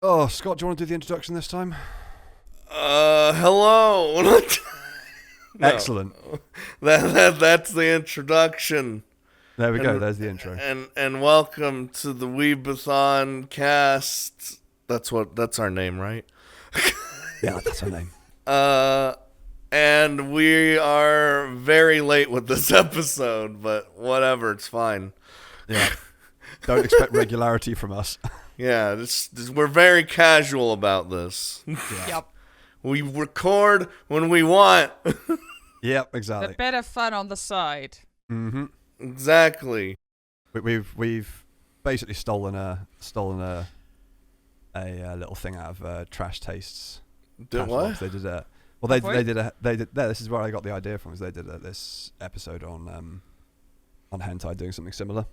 Oh, Scott, do you want to do the introduction this time? Hello. No. Excellent. That's the introduction. There we go. There's the intro. And welcome to the WeebathonCast. That's our name, right? Yeah, that's our name. And we are very late with this episode, but whatever, it's fine. Yeah. Don't expect regularity from us. Yeah, we're very casual about this. Yeah. Yep. We record when we want. Yep, exactly. A bit of fun on the side. Mm-hmm. Exactly. We've basically stolen a little thing out of Trash Tastes. Did what? They did a well. They did. This is where I got the idea from. Is they did this episode on hentai doing something similar.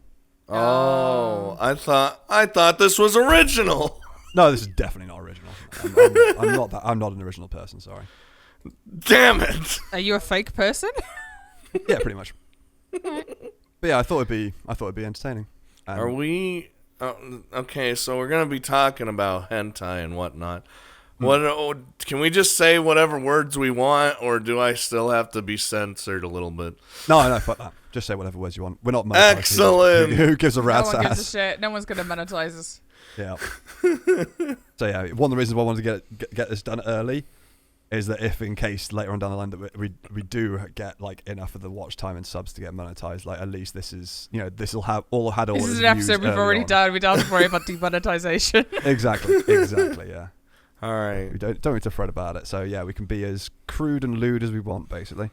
Oh, I thought this was original. No, this is definitely not original. I'm not an original person. Sorry. Damn it! Are you a fake person? Yeah, pretty much. But yeah, I thought it'd be entertaining. Are we? Okay, so we're gonna be talking about hentai and whatnot. Can we just say whatever words we want, or do I still have to be censored a little bit? No, fuck that. Just say whatever words you want. We're not monetized. Excellent. Who gives a rat's No one gives a ass? shit. No one's gonna monetize us. Yeah. So yeah, one of the reasons why I wanted to get this done early is that if in case later on down the line that we do get like enough of the watch time and subs to get monetized, like at least this is this will have all had all. This its is an views episode we've early already on. done. We don't have to worry about demonetization. Exactly. Yeah. All right. We don't need to fret about it. So yeah, we can be as crude and lewd as we want, basically.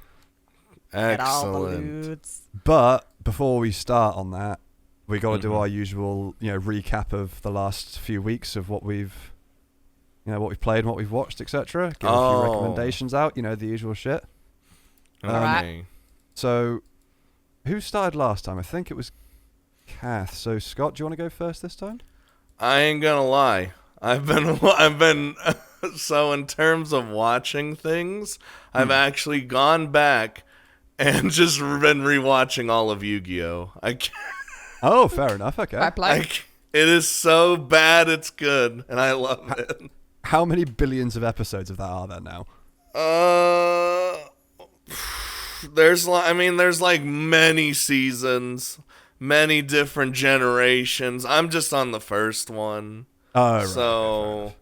Get all the Excellent. lewds. But before we start on that, we got to do our usual, recap of the last few weeks of what we've, what we've played and what we've watched, etc. Get a few recommendations out, the usual shit. Okay. So, who started last time? I think it was Kath. So, Scott, do you want to go first this time? I ain't gonna lie. I've been. So in terms of watching things, I've actually gone back and just been rewatching all of Yu-Gi-Oh. Oh, fair enough. Okay. I play. It is so bad, it's good, and I love it. How many billions of episodes of that are there now? There's like many seasons, many different generations. I'm just on the first one. Oh, right. So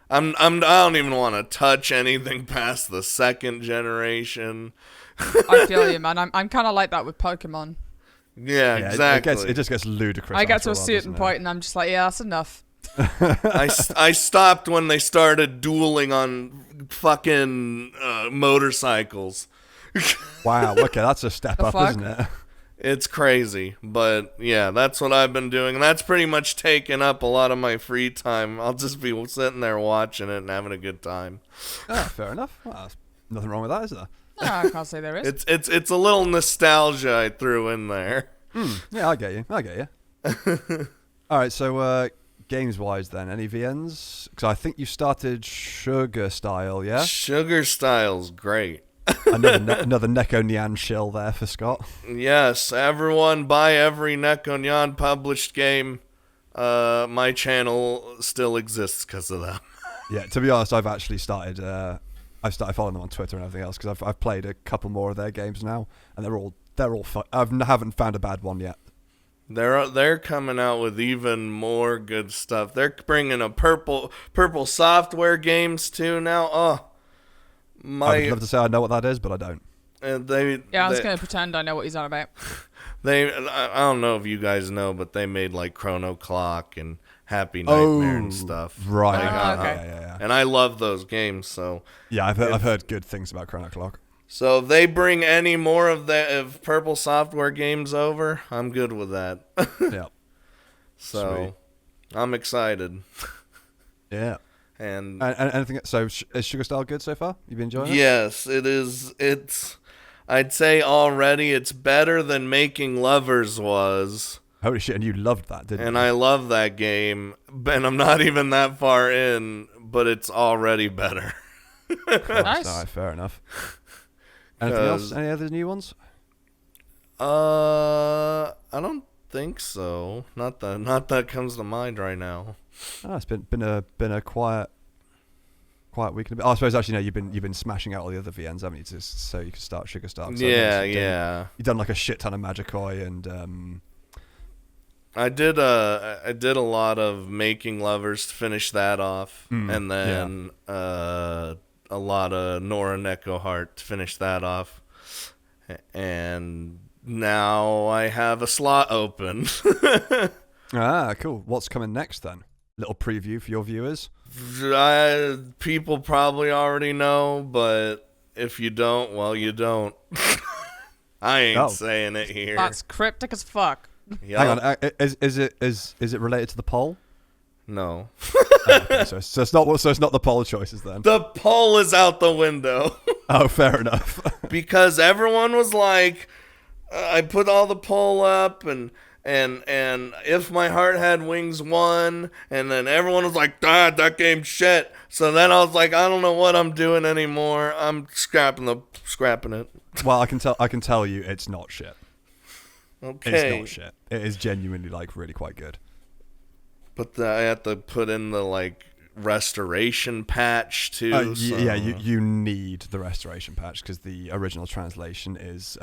I don't even want to touch anything past the second generation. I feel you, man. I'm kind of like that with Pokemon. Yeah, exactly. It just gets ludicrous. I get after to a while, certain doesn't point and I'm just like, yeah, that's enough. I stopped when they started dueling on fucking motorcycles. Wow. Okay, that's a step The up, fuck? isn't it? It's crazy, but yeah, that's what I've been doing, and that's pretty much taken up a lot of my free time. I'll just be sitting there watching it and having a good time. Oh, fair enough. Well, there's nothing wrong with that, is there? No, I can't say there is. It's a little nostalgia I threw in there. Yeah, I get you. All right, so games-wise then, any VNs? Because I think you started Sugar Style, yeah? Sugar Style's great. Another Neko Nyan shill there for Scott. Yes, everyone buy every Neko Nyan published game. My channel still exists because of that. Yeah, to be honest, I've actually started. I've started following them on Twitter and everything else because I've played a couple more of their games now, and they're all fun. I haven't found a bad one yet. They're coming out with even more good stuff. They're bringing a purple software games too now. Oh. I would love to say I know what that is, but I don't. I'm just going to pretend I know what he's on about. I don't know if you guys know, but they made like Chrono Clock and Happy Nightmare and stuff. Right. Okay. Yeah. And I love those games, so. Yeah, I've heard good things about Chrono Clock. So if they bring any more of Purple Software games over, I'm good with that. Yeah. So, Sweet. I'm excited. Yeah. And anything? So is Sugar Style good so far? You been enjoying it? yes, it is. I'd say already it's better than Making Lovers was. Holy shit! And you loved that, didn't And you? I love that game, and I'm not even that far in, but it's already better. Nice. All right, fair enough. Anything else? Any other new ones? I don't think so. Not that comes to mind right now. Oh, it's been a quiet week and a bit. Oh, I suppose actually no, you've been smashing out all the other VNs, haven't you? So you can start Sugar Star. So Yeah. You've done like a shit ton of Magikoi and I did a lot of Making Lovers to finish that off, and then a lot of Nora Neko Heart to finish that off, and now I have a slot open. Ah, cool. What's coming next then? Little preview for your viewers. People probably already know, but if you don't, well, you don't. I ain't saying it here. That's cryptic as fuck. Yep. Hang on, is it related to the poll? No. Okay, so it's not the poll choices then. The poll is out the window. Oh, fair enough. Because everyone was like, I put all the poll up and If My Heart Had Wings won, and then everyone was like, that game's shit. So then I was like, I don't know what I'm doing anymore. I'm scrapping it. Well, I can tell you it's not shit. Okay. It's not shit. It is genuinely like really quite good. But I have to put in the like restoration patch too. Yeah, you need the restoration patch because the original translation is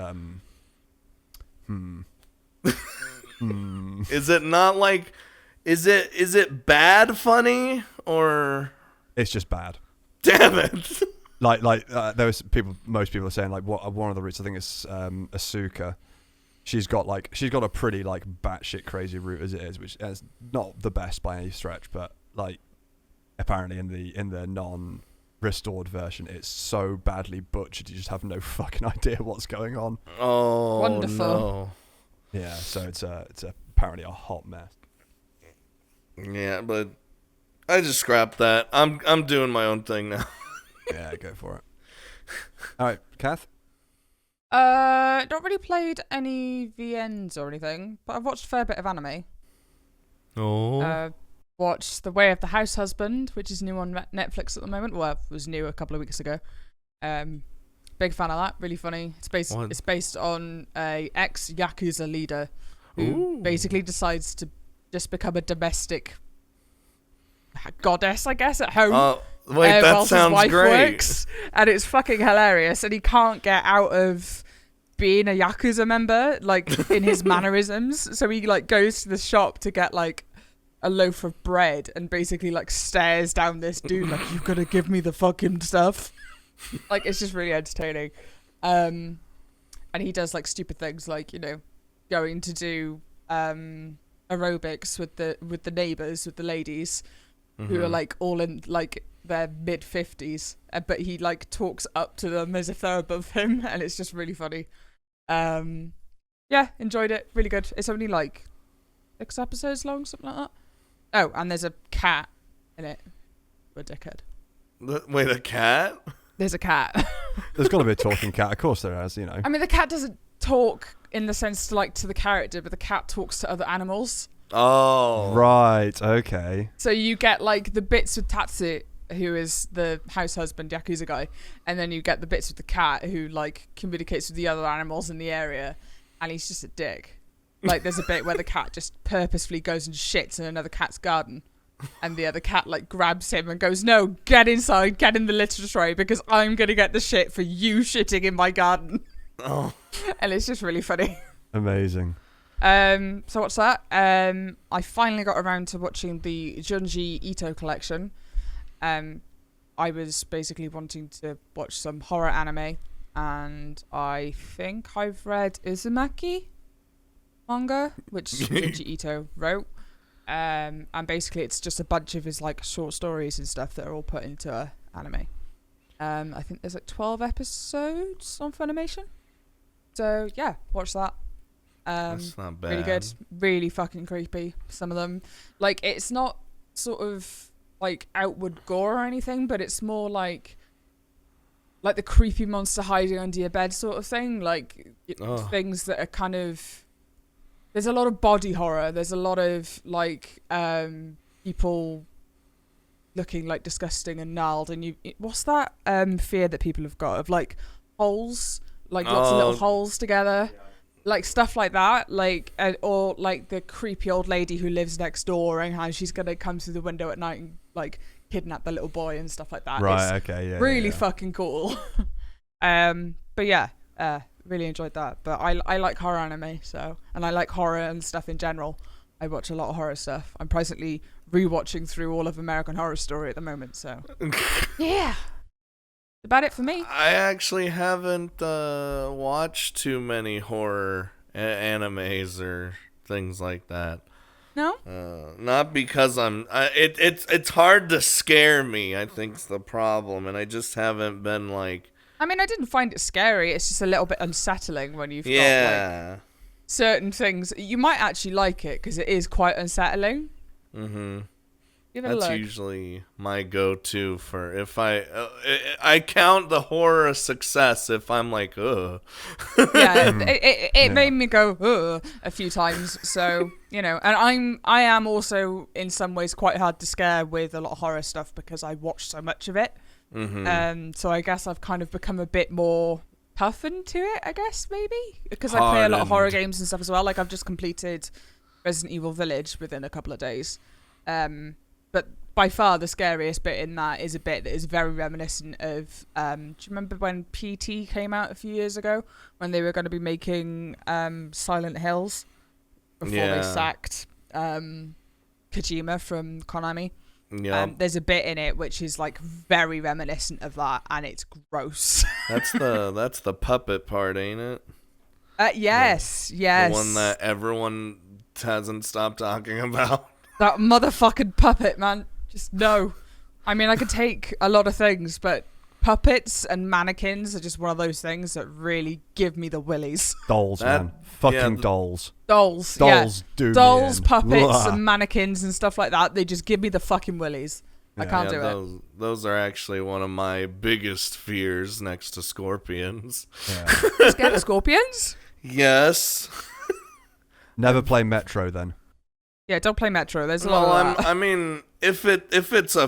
Is it not like? Is it bad funny or? It's just bad. Damn it! Like there was most people are saying like one of the routes I think is Asuka. She's got a pretty like batshit crazy route as it is, which is not the best by any stretch, but like apparently in the non-restored version, it's so badly butchered you just have no fucking idea what's going on. Oh, wonderful. No. Yeah, so it's apparently a hot mess. Yeah, but I just scrapped that. I'm doing my own thing now. Yeah, go for it. All right, Kath. Not really played any VNs or anything, but I've watched a fair bit of anime. Oh. Watched The Way of the House Husband, which is new on Netflix at the moment. Well, it was new a couple of weeks ago. Big fan of that. Really funny. It's based on a ex-Yakuza leader who basically decides to just become a domestic goddess, I guess, at home. Wait, that sounds his wife great. Works, and it's fucking hilarious. And he can't get out of being a Yakuza member, like in his mannerisms. So he like goes to the shop to get like a loaf of bread, and basically like stares down this dude like, "You gotta give me the fucking stuff." Like it's just really entertaining. And he does like stupid things like, going to do aerobics with the neighbors, with the ladies who are like all in like their mid-50s, but he like talks up to them as if they're above him, and it's just really funny. Yeah, enjoyed it. Really good. It's only like 6 episodes long, something like that. Oh, and there's a cat in it. A dickhead. Wait, a cat? There's a cat. There's got to be a talking cat. Of course there is, I mean, the cat doesn't talk in the sense to the character, but the cat talks to other animals. Oh. Right, okay. So you get like the bits with Tatsu, who is the house husband Yakuza guy, and then you get the bits with the cat who like communicates with the other animals in the area, and he's just a dick. Like there's a bit where the cat just purposefully goes and shits in another cat's garden, and the other cat like grabs him and goes, "No, get inside, get in the litter tray, because I'm gonna get the shit for you shitting in my garden." Oh. And it's just really funny. Amazing. So what's that? I finally got around to watching the Junji Ito collection. I was basically wanting to watch some horror anime, and I think I've read Uzumaki manga, which Junji Ito wrote. And basically it's just a bunch of his like short stories and stuff that are all put into a anime. I think there's like 12 episodes on Funimation. So yeah, watch that. That's not bad. Really good. Really fucking creepy. Some of them, like, it's not sort of like outward gore or anything, but it's more like the creepy monster hiding under your bed sort of thing. Like things that are kind of. There's a lot of body horror. There's a lot of like people looking like disgusting and gnarled. And what's that fear that people have got of like holes, like lots of little holes together. like stuff like that, like or like the creepy old lady who lives next door and how she's gonna come through the window at night and like kidnap the little boy and stuff like that. Right. It's Okay. Yeah. really fucking cool. But yeah, really enjoyed that. But I like horror anime, so, and I like horror and stuff in general. I watch a lot of horror stuff. I'm presently rewatching through all of American Horror Story at the moment, so yeah. About it for me. I actually haven't watched too many horror animes or things like that. No? Not because it's hard to scare me, I think's the problem, and I just haven't been like. I mean, I didn't find it scary. It's just a little bit unsettling when you've got like certain things. You might actually like it because it is quite unsettling. Mm-hmm. Give it a That's look. usually my go-to for if I count the horror a success if I'm like, ugh. Yeah, it made me go ugh a few times. So and I am also in some ways quite hard to scare with a lot of horror stuff because I watch so much of it. Mm-hmm. So I guess I've kind of become a bit more toughened to it. I guess maybe because I play a lot of horror games and stuff as well. Like I've just completed Resident Evil Village within a couple of days. But by far the scariest bit in that is a bit that is very reminiscent of do you remember when PT came out a few years ago when they were going to be making Silent Hills before they sacked Kojima from Konami? Yeah. There's a bit in it which is like very reminiscent of that, and it's gross. That's the puppet part, ain't it? Yes. The one that everyone hasn't stopped talking about. That motherfucking puppet, man. Just no. I mean, I could take a lot of things, but puppets and mannequins are just one of those things that really give me the willies. Dolls, man. Fucking dolls. Dolls, do Dolls, me in. puppets, Blah. and mannequins and stuff like that. They just give me the fucking willies. I can't do it. Those are actually one of my biggest fears next to scorpions. Yeah. Scared of scorpions? Yes. Never play Metro then. Yeah, don't play Metro. There's a lot of that. I mean, if it's a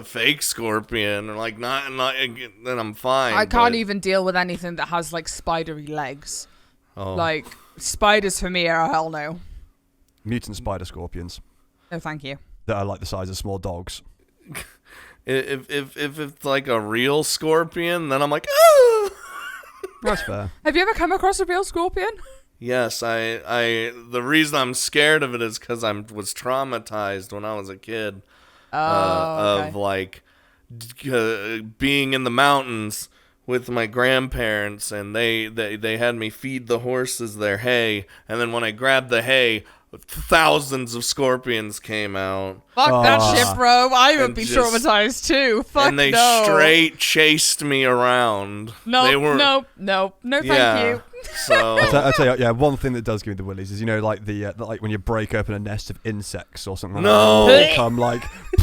fake scorpion or like not, then I'm fine. I can't even deal with anything that has like spidery legs. Oh. Like spiders for me are a hell no. Mutant spider scorpions No, thank you. that are like the size of small dogs. If it's like a real scorpion, then I'm like, ah! That's fair. Have you ever come across a real scorpion? Yes, the reason I'm scared of it is because I was traumatized when I was a kid. Okay. Of like being in the mountains with my grandparents, and they had me feed the horses their hay, and then when I grabbed the hay, thousands of scorpions came out. Fuck that shit, bro. I would be just- traumatized too. Fuck and they no. straight chased me around. No, They were, no, thank you. So I tell you, one thing that does give me the willies is like like when you break open a nest of insects or something. No. Like that, they come like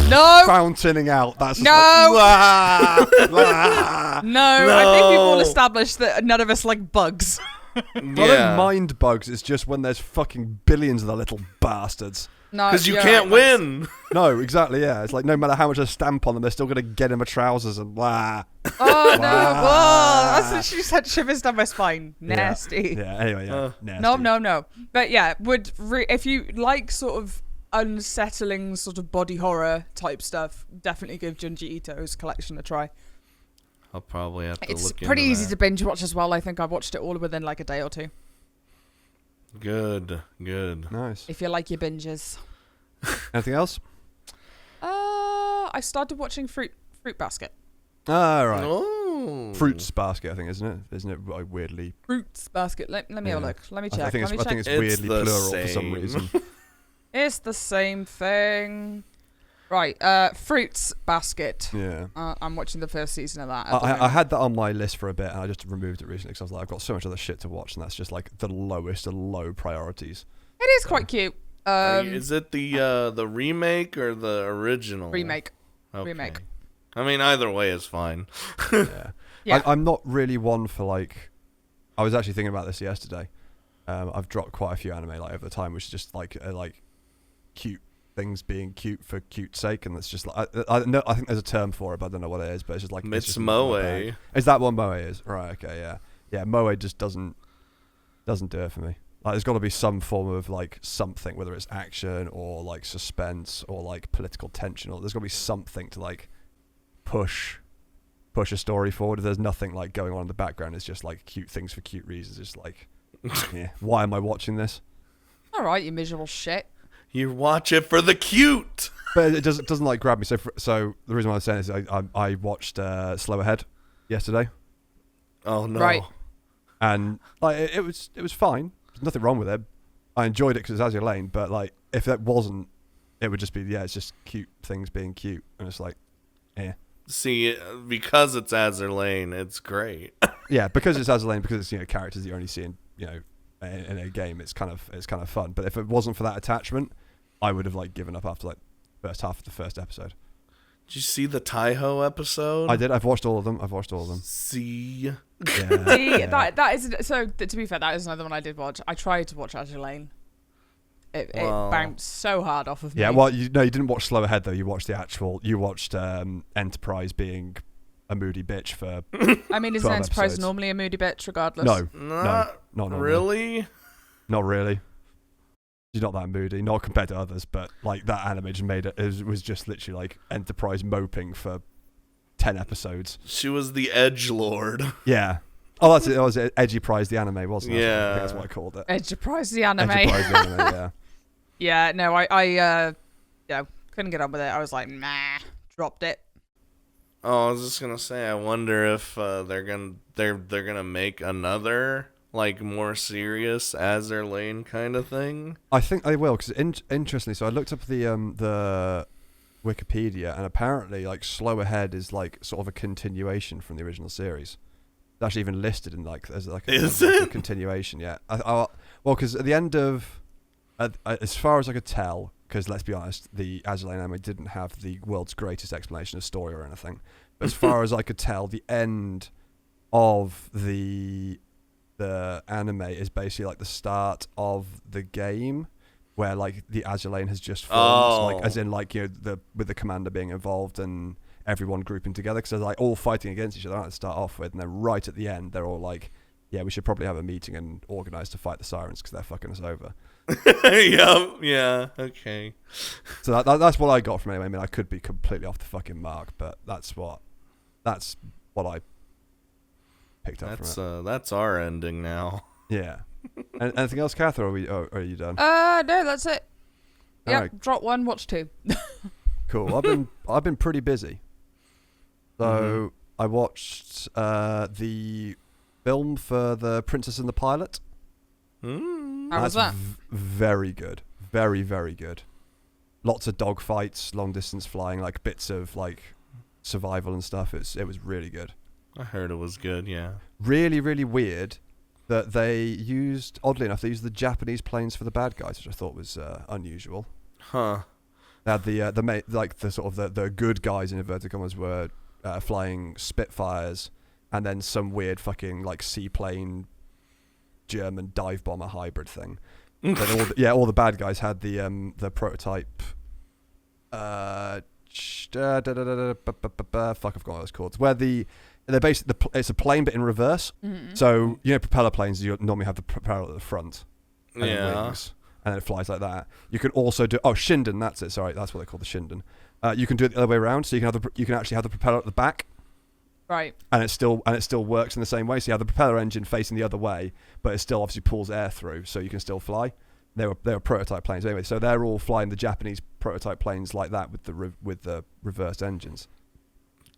No, fountaining out. That's just No. like, wah, wah. no. I think we've all established that none of us like bugs. I don't mind bugs. It's just when there's fucking billions of the little bastards. No, because you you're can't right, win. No, exactly. Yeah, it's like no matter how much I stamp on them, they're still gonna get in my trousers and blah. Oh no! Wow. Whoa, that's what she said. Shivers down my spine. Nasty. Yeah. Anyway, yeah. Nasty. No. But yeah, if you like sort of unsettling sort of body horror type stuff, definitely give Junji Ito's collection a try. I'll probably have to It's look pretty into easy that. to binge watch as well. I think I watched it all within like a day or two. Good. Nice. If you like your binges. Anything else? I started watching Fruit Basket. Ah, right. Oh. Fruits basket, I think, isn't it? Isn't it like, weirdly? Fruits Basket. Let me have a look. Let me check. I think Let me check. it's It's weirdly the plural for some same. reason. It's the same thing. Right. Fruits Basket. Yeah. I'm watching the first season of that. at the I moment. had that on my list for a bit, and I just removed it recently because I was like, I've got so much other shit to watch, and that's just like the lowest of low priorities. It is quite cute. Is it the remake or the original? Remake. Okay. Remake. I mean, either way is fine. Yeah. Yeah. I'm not really one for like. I was actually thinking about this yesterday. I've dropped quite a few anime like over the time, which is just like cute things being cute for cute sake, and that's just like I think there's a term for it, but I don't know what it is. But it's just like It's Moe. Is that what Moe is? Right. Okay. Yeah. Yeah. Moe just doesn't Doesn't do it for me. Like, there's got to be some form of like something, whether it's action or like suspense or like political tension, or there's got to be something to like push a story forward. If there's nothing like going on in the background, it's just like cute things for cute reasons. It's like, yeah, why am I watching this? All right, you miserable shit. You watch it for the cute. But it doesn't like grab me. So the reason why I'm saying is I watched Slow Ahead yesterday, Oh no. Right. and like it was fine. There's nothing wrong with it. I enjoyed it because it's Azure Lane. But like if that wasn't, it would just be it's just cute things being cute, and it's like, yeah. See, because it's Azure Lane, it's great. Yeah, because it's Azure Lane, because it's characters that you only see in in a game. It's kind of fun. But if it wasn't for that attachment, I would have like given up after like first half of the first episode. Did you see the Taiho episode? I did. I've watched all of them. See. Yeah. See, yeah. that is so. To be fair, that is another one I did watch. I tried to watch Azure Lane. It bounced so hard off of me. Yeah, well, you didn't watch Slow Ahead though. You watched Enterprise being a moody bitch for. I mean, isn't 12 Enterprise episodes. normally a moody bitch, regardless? No, Not normally. really. Not really. She's not that moody, not compared to others, but like that anime just made it was just literally like Enterprise moping for 10 episodes. She was the edgelord. Yeah. Oh, that's it. It was Edgy Prize the anime, wasn't it? Yeah. I think that's what I called it. Enterprise the anime. Edgy Prize the anime, yeah. Yeah, no, I couldn't get on with it. I was like, nah, dropped it. Oh, I was just gonna say, I wonder if they're gonna make another like more serious Azure Lane kind of thing. I think they will, because interestingly, so I looked up the Wikipedia, and apparently like Slow Ahead is like sort of a continuation from the original series. It's actually even listed in like as like a continuation. Yeah. Well, because at the end of as far as I could tell, because let's be honest, the Azure Lane anime didn't have the world's greatest explanation of story or anything. But as far as I could tell, the end of the anime is basically like the start of the game, where like the Azure Lane has just formed, like as in like with the commander being involved and everyone grouping together, because they're like all fighting against each other to start off with, and then right at the end they're all like, yeah, we should probably have a meeting and organize to fight the sirens because they're fucking us over. Yeah, okay. So that's what I got from it. I mean, I could be completely off the fucking mark, but that's what I picked up from it. That's our ending now. Yeah. Anything else, Kath, or are you done? No, that's it. All Yep, right. drop one, watch two. Cool. I've been pretty busy. So I watched the film for The Princess and the Pilot. How was that? Very good. Very, very good. Lots of dog fights, long distance flying, like bits of like survival and stuff. It was really good. I heard it was good, yeah. Really, really weird that oddly enough, they used the Japanese planes for the bad guys, which I thought was unusual. Huh. They had the good guys in inverted commas were flying Spitfires, and then some weird fucking like seaplane German dive bomber hybrid thing. Then all the bad guys had the prototype. Fuck, I've forgotten what it's called. Where they're basically it's a plane but in reverse. Mm-hmm. So propeller planes, you normally have the propeller at the front, and then wings, and then it flies like that. You can also do Shinden. That's it. Sorry, that's what they call the Shinden. You can do it the other way around. So you can actually have the propeller at the back. Right. And it still works in the same way. So you have the propeller engine facing the other way, but it still obviously pulls air through, so you can still fly. They were prototype planes anyway, so they're all flying the Japanese prototype planes like that with the reversed engines.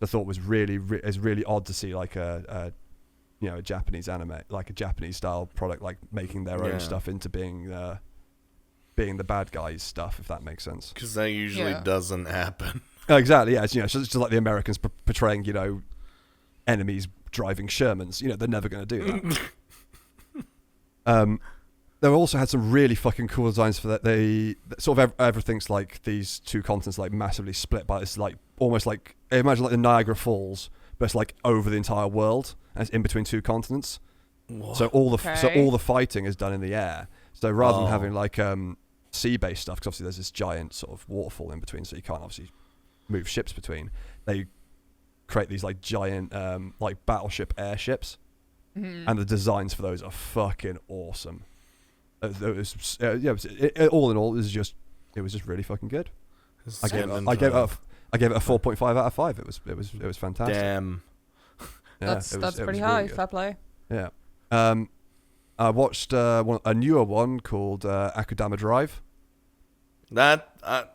I thought was really odd to see like a Japanese anime, like a Japanese style product, like making their own stuff into being the bad guys stuff, if that makes sense. Because that usually doesn't happen. Exactly. Yeah. It's just like the Americans portraying enemies driving Shermans. They're never going to do that. They also had some really fucking cool designs for that. They sort of everything's like these two continents like massively split by this like almost like imagine like the Niagara Falls, but it's like over the entire world and it's in between two continents. What? So all the fighting is done in the air. So rather than having like sea-based stuff, because obviously there's this giant sort of waterfall in between, so you can't obviously move ships between. They create these like giant like battleship airships. and the designs for those are fucking awesome. All in all, it was just really fucking good. I gave it a 4.5 out of 5. It was fantastic. Damn. Yeah, That's pretty really high. good. Fair play. Yeah. I watched a newer one called 𝐻뾱𝒩𝒯𝒜𝐼.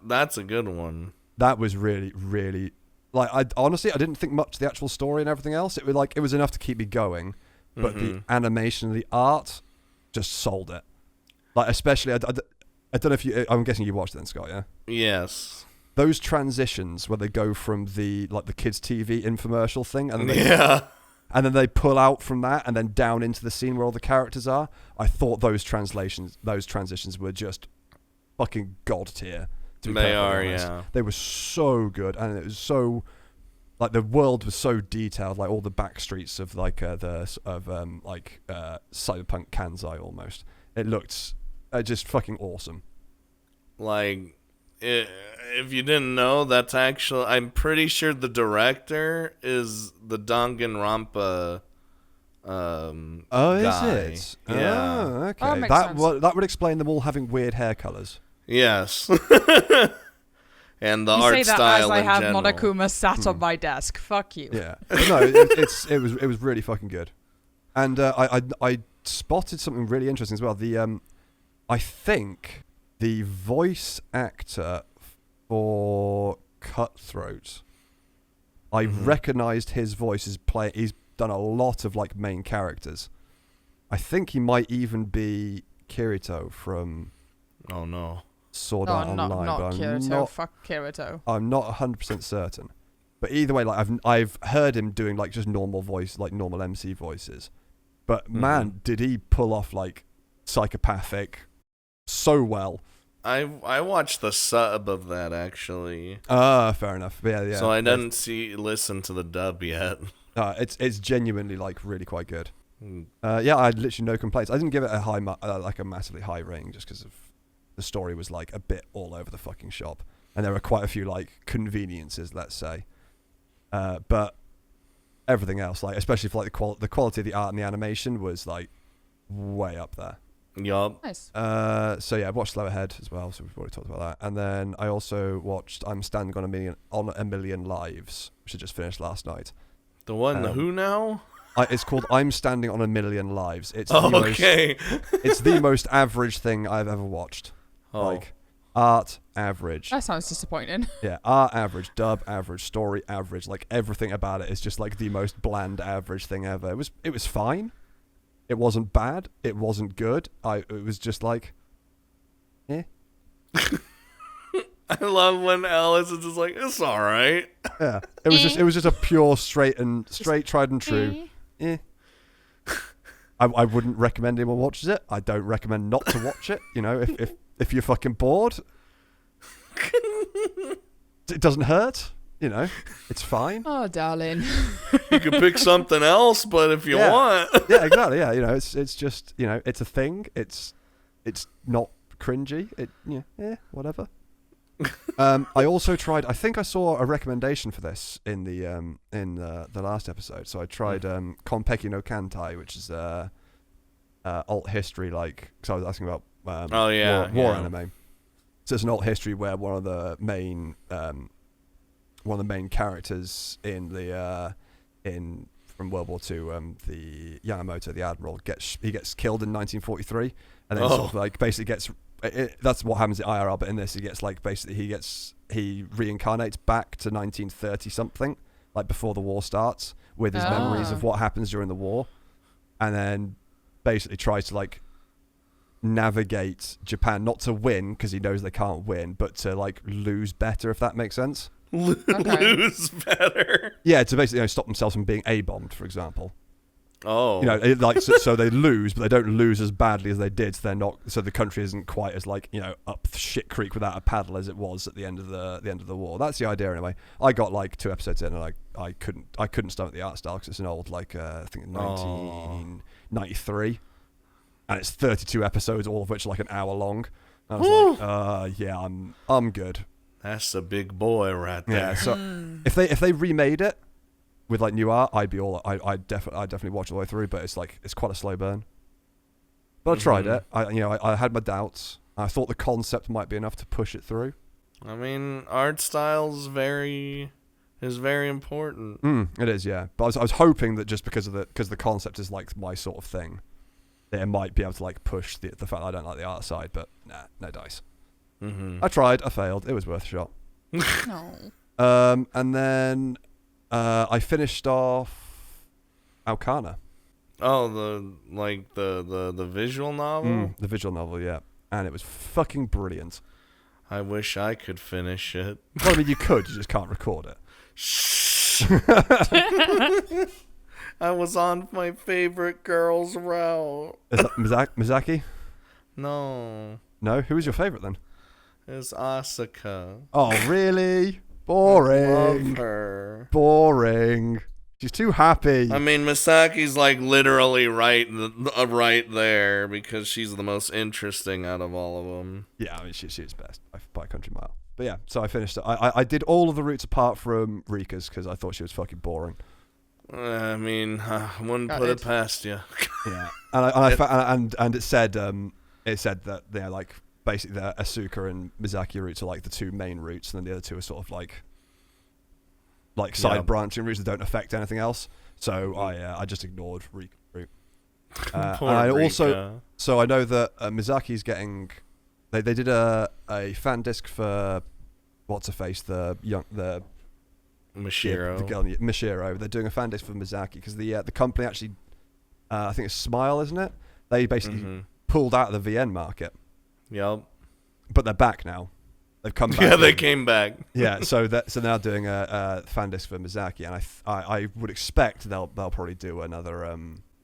That's a good one. That was really, really like I didn't think much of the actual story and everything else. It was enough to keep me going, but the animation and the art just sold it. Like especially, I don't know if you. I'm guessing you watched it then, Scott. Yeah. Yes. Those transitions where they go from the kids' TV infomercial thing, and then they pull out from that and then down into the scene where all the characters are. I thought those transitions were just fucking god tier. They are, yeah. They were so good, and it was so like the world was so detailed, like all the back streets of cyberpunk Kansai almost. It looked just fucking awesome. Like, if you didn't know, that's actually, I'm pretty sure the director is the Danganronpa guy. Is it? Yeah. Oh, okay. Oh, makes sense. That would explain them all having weird hair colors. Yes. And the You art say that style as I in have general. Monokuma sat on my desk. Fuck you. Yeah. No, it was really fucking good. And I spotted something really interesting as well. I think the voice actor for Cutthroat, I recognized his voice as he's done a lot of like main characters. I think he might even be Kirito from Oh no. Sword Art Online. Not but Kirito. Fuck Kirito. I'm not 100% certain. But either way, like I've heard him doing like just normal voice, like normal MC voices. But man, did he pull off like psychopathic so well. I watched the sub of that actually. Fair enough. Yeah. So I didn't listen to the dub yet. It's genuinely like really quite good. Yeah, I had literally no complaints. I didn't give it a high, like a massively high rating, just because of the story was like a bit all over the fucking shop, and there were quite a few like conveniences, let's say. But everything else, like especially for like the quality of the art and the animation, was like way up there. Yup. Nice. So yeah, I watched Slow Ahead as well, so we've already talked about that. And then I also watched I'm Standing on a Million Lives, which I just finished last night. The one, who now? It's called I'm Standing on a Million Lives. It's okay. It's the most average thing I've ever watched. Oh. Like art average. That sounds disappointing. Yeah, art average, dub average, story average. Like everything about it is just like the most bland average thing ever. It was fine. It wasn't bad. It wasn't good. It was just like, eh. I love when Alice is just like, it's all right. Yeah, it was just a pure straight tried and true. Eh. I wouldn't recommend anyone watches it. I don't recommend not to watch it. You know, if you're fucking bored, it doesn't hurt. You know, it's fine. Oh, darling. You could pick something else, but if you want. Yeah, exactly. Yeah, you know, it's just, you know, it's a thing. It's not cringy. Whatever. I also tried. I think I saw a recommendation for this in the last episode. So I tried Konpeki no Kantai, which is alt history, like because I was asking about war anime. So it's an alt history where one of the main characters from World War II, the Yamamoto, the admiral, gets killed in 1943, and then sort of like basically gets. That's what happens at IRL, but in this, he gets like basically he reincarnates back to 1930 something, like before the war starts, with his memories of what happens during the war, and then basically tries to like navigate Japan, not to win because he knows they can't win, but to like lose better, if that makes sense. Lose better. Yeah, to basically stop themselves from being A-bombed, for example. Oh, you know, so they lose, but they don't lose as badly as they did. So they're not. So the country isn't quite as like up shit creek without a paddle as it was at the end of the war. That's the idea anyway. I got like 2 episodes in, and I couldn't stomach the art style because it's an old I think 1993, and it's 32 episodes, all of which are like an hour long. And I was like, yeah, I'm good. That's a big boy right there. Yeah. So if they remade it, with like new art, I'd definitely watch it all the way through, but it's quite a slow burn. But I tried it. I had my doubts. I thought the concept might be enough to push it through. I mean, art style's very important. It is, yeah. But I was hoping that just because the concept is like my sort of thing, that it might be able to like push the fact that I don't like the art side. But nah, no dice. I tried. I failed. It was worth a shot. No. And then I finished off Alcana. Oh, the visual novel? The visual novel, yeah. And it was fucking brilliant. I wish I could finish it. Well, I mean, you could, you just can't record it. Shh. I was on my favorite girl's route. Is that Mizaki? No. No? Who was your favorite then? It's Asuka. Oh, really? Boring. I love her. Boring. She's too happy. I mean, Misaki's like literally right there because she's the most interesting out of all of them. Yeah, I mean, she's best by a country mile. But yeah, so I finished it. I did all of the routes apart from Rika's because I thought she was fucking boring. I mean, I wouldn't put it past you. Yeah, and it said that like basically the Asuka and Mizaki routes are like the two main routes, and then the other two are sort of like side branching routes that don't affect anything else. So I just ignored Rika's route. Poor and I Rika. also I know that Mizaki's getting they did a fan disc for what's her face the Mishiro. the girl Mishiro. They're doing a fan disc for Mizaki because the company actually I think it's Smile, isn't it? They basically pulled out of the VN market. Yep. But they're back now. They've come back. Yeah, they came back. Yeah, so now doing a fan disc for Mizaki, and I would expect they'll probably do another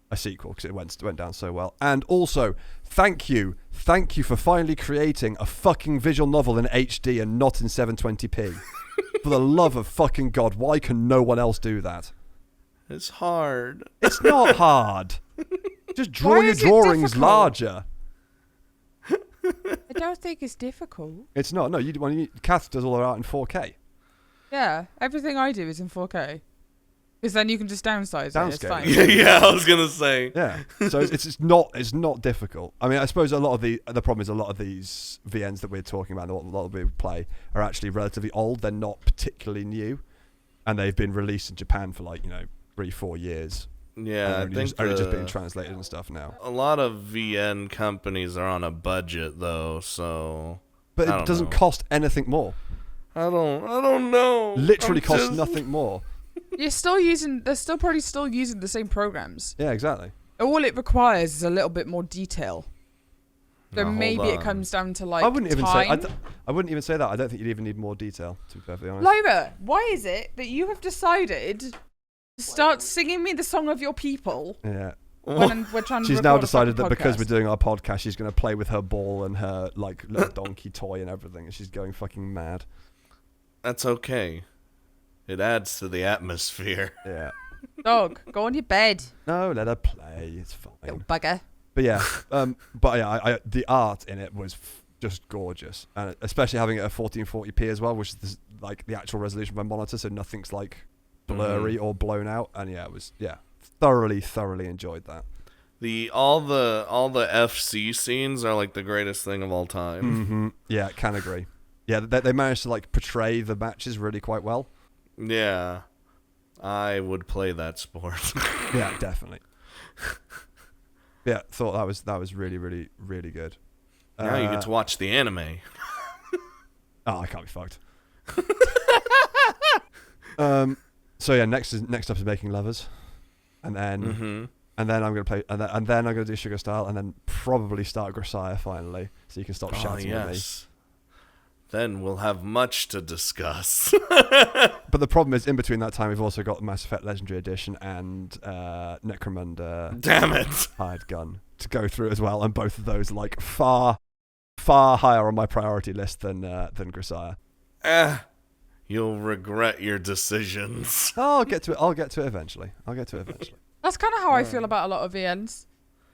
a sequel because it went down so well. And also, thank you for finally creating a fucking visual novel in HD and not in 720p. For the love of fucking God, why can no one else do that? It's hard. It's not hard. Just draw your drawings difficult? larger. I don't think it's difficult. It's not. No, Kath does all her art in 4K. Yeah, everything I do is in 4K. Because then you can just downsize it. It's Downscale. fine. Yeah, I was gonna say. Yeah. So it's not difficult. I mean, I suppose a lot of the problem is a lot of these VNs that we're talking about, and a lot of people play, are actually relatively old. They're not particularly new, and they've been released in Japan for 3-4 years. Yeah, I think only just being translated and stuff now. A lot of VN companies are on a budget though, so. But it doesn't cost anything more. I don't know. Literally costs nothing more. They're probably still using the same programs. Yeah, exactly. All it requires is a little bit more detail. So Now, maybe it comes down to I wouldn't even time. say. I wouldn't even say that. I don't think you'd even need more detail. To be perfectly honest. Lyra, why is it that you have decided to start singing me the song of your people Yeah. when we're trying to She's record now a decided that fucking because podcast? we're doing our podcast, she's going to play with her ball and her little donkey toy and everything, and she's going fucking mad. That's okay. It adds to the atmosphere. Yeah. Dog, go on your bed, No, let her play. It's little fine. bugger. But yeah, the art in it was just gorgeous, and especially having it at 1440p as well, which is the actual resolution of my monitor, so nothing's blurry or blown out. And yeah, it was thoroughly enjoyed that. All the FC scenes are the greatest thing of all time. Mm-hmm. Yeah, can agree. Yeah, they managed to portray the matches really quite well. Yeah, I would play that sport. Yeah, definitely. Yeah, thought that was really good. Now you get to watch the anime. Oh, I can't be fucked. So yeah, next up is Making Lovers, and then I'm gonna play, and then I'm gonna do Sugar Style, and then probably start Grisaya finally, so you can stop shouting at me. Then we'll have much to discuss. But the problem is, in between that time, we've also got Mass Effect Legendary Edition and Necromunda. Damn it! Hired Gun to go through as well, and both of those far higher on my priority list than Grisaya. You'll regret your decisions. I'll get to it eventually. That's kind of how I feel about a lot of VNs.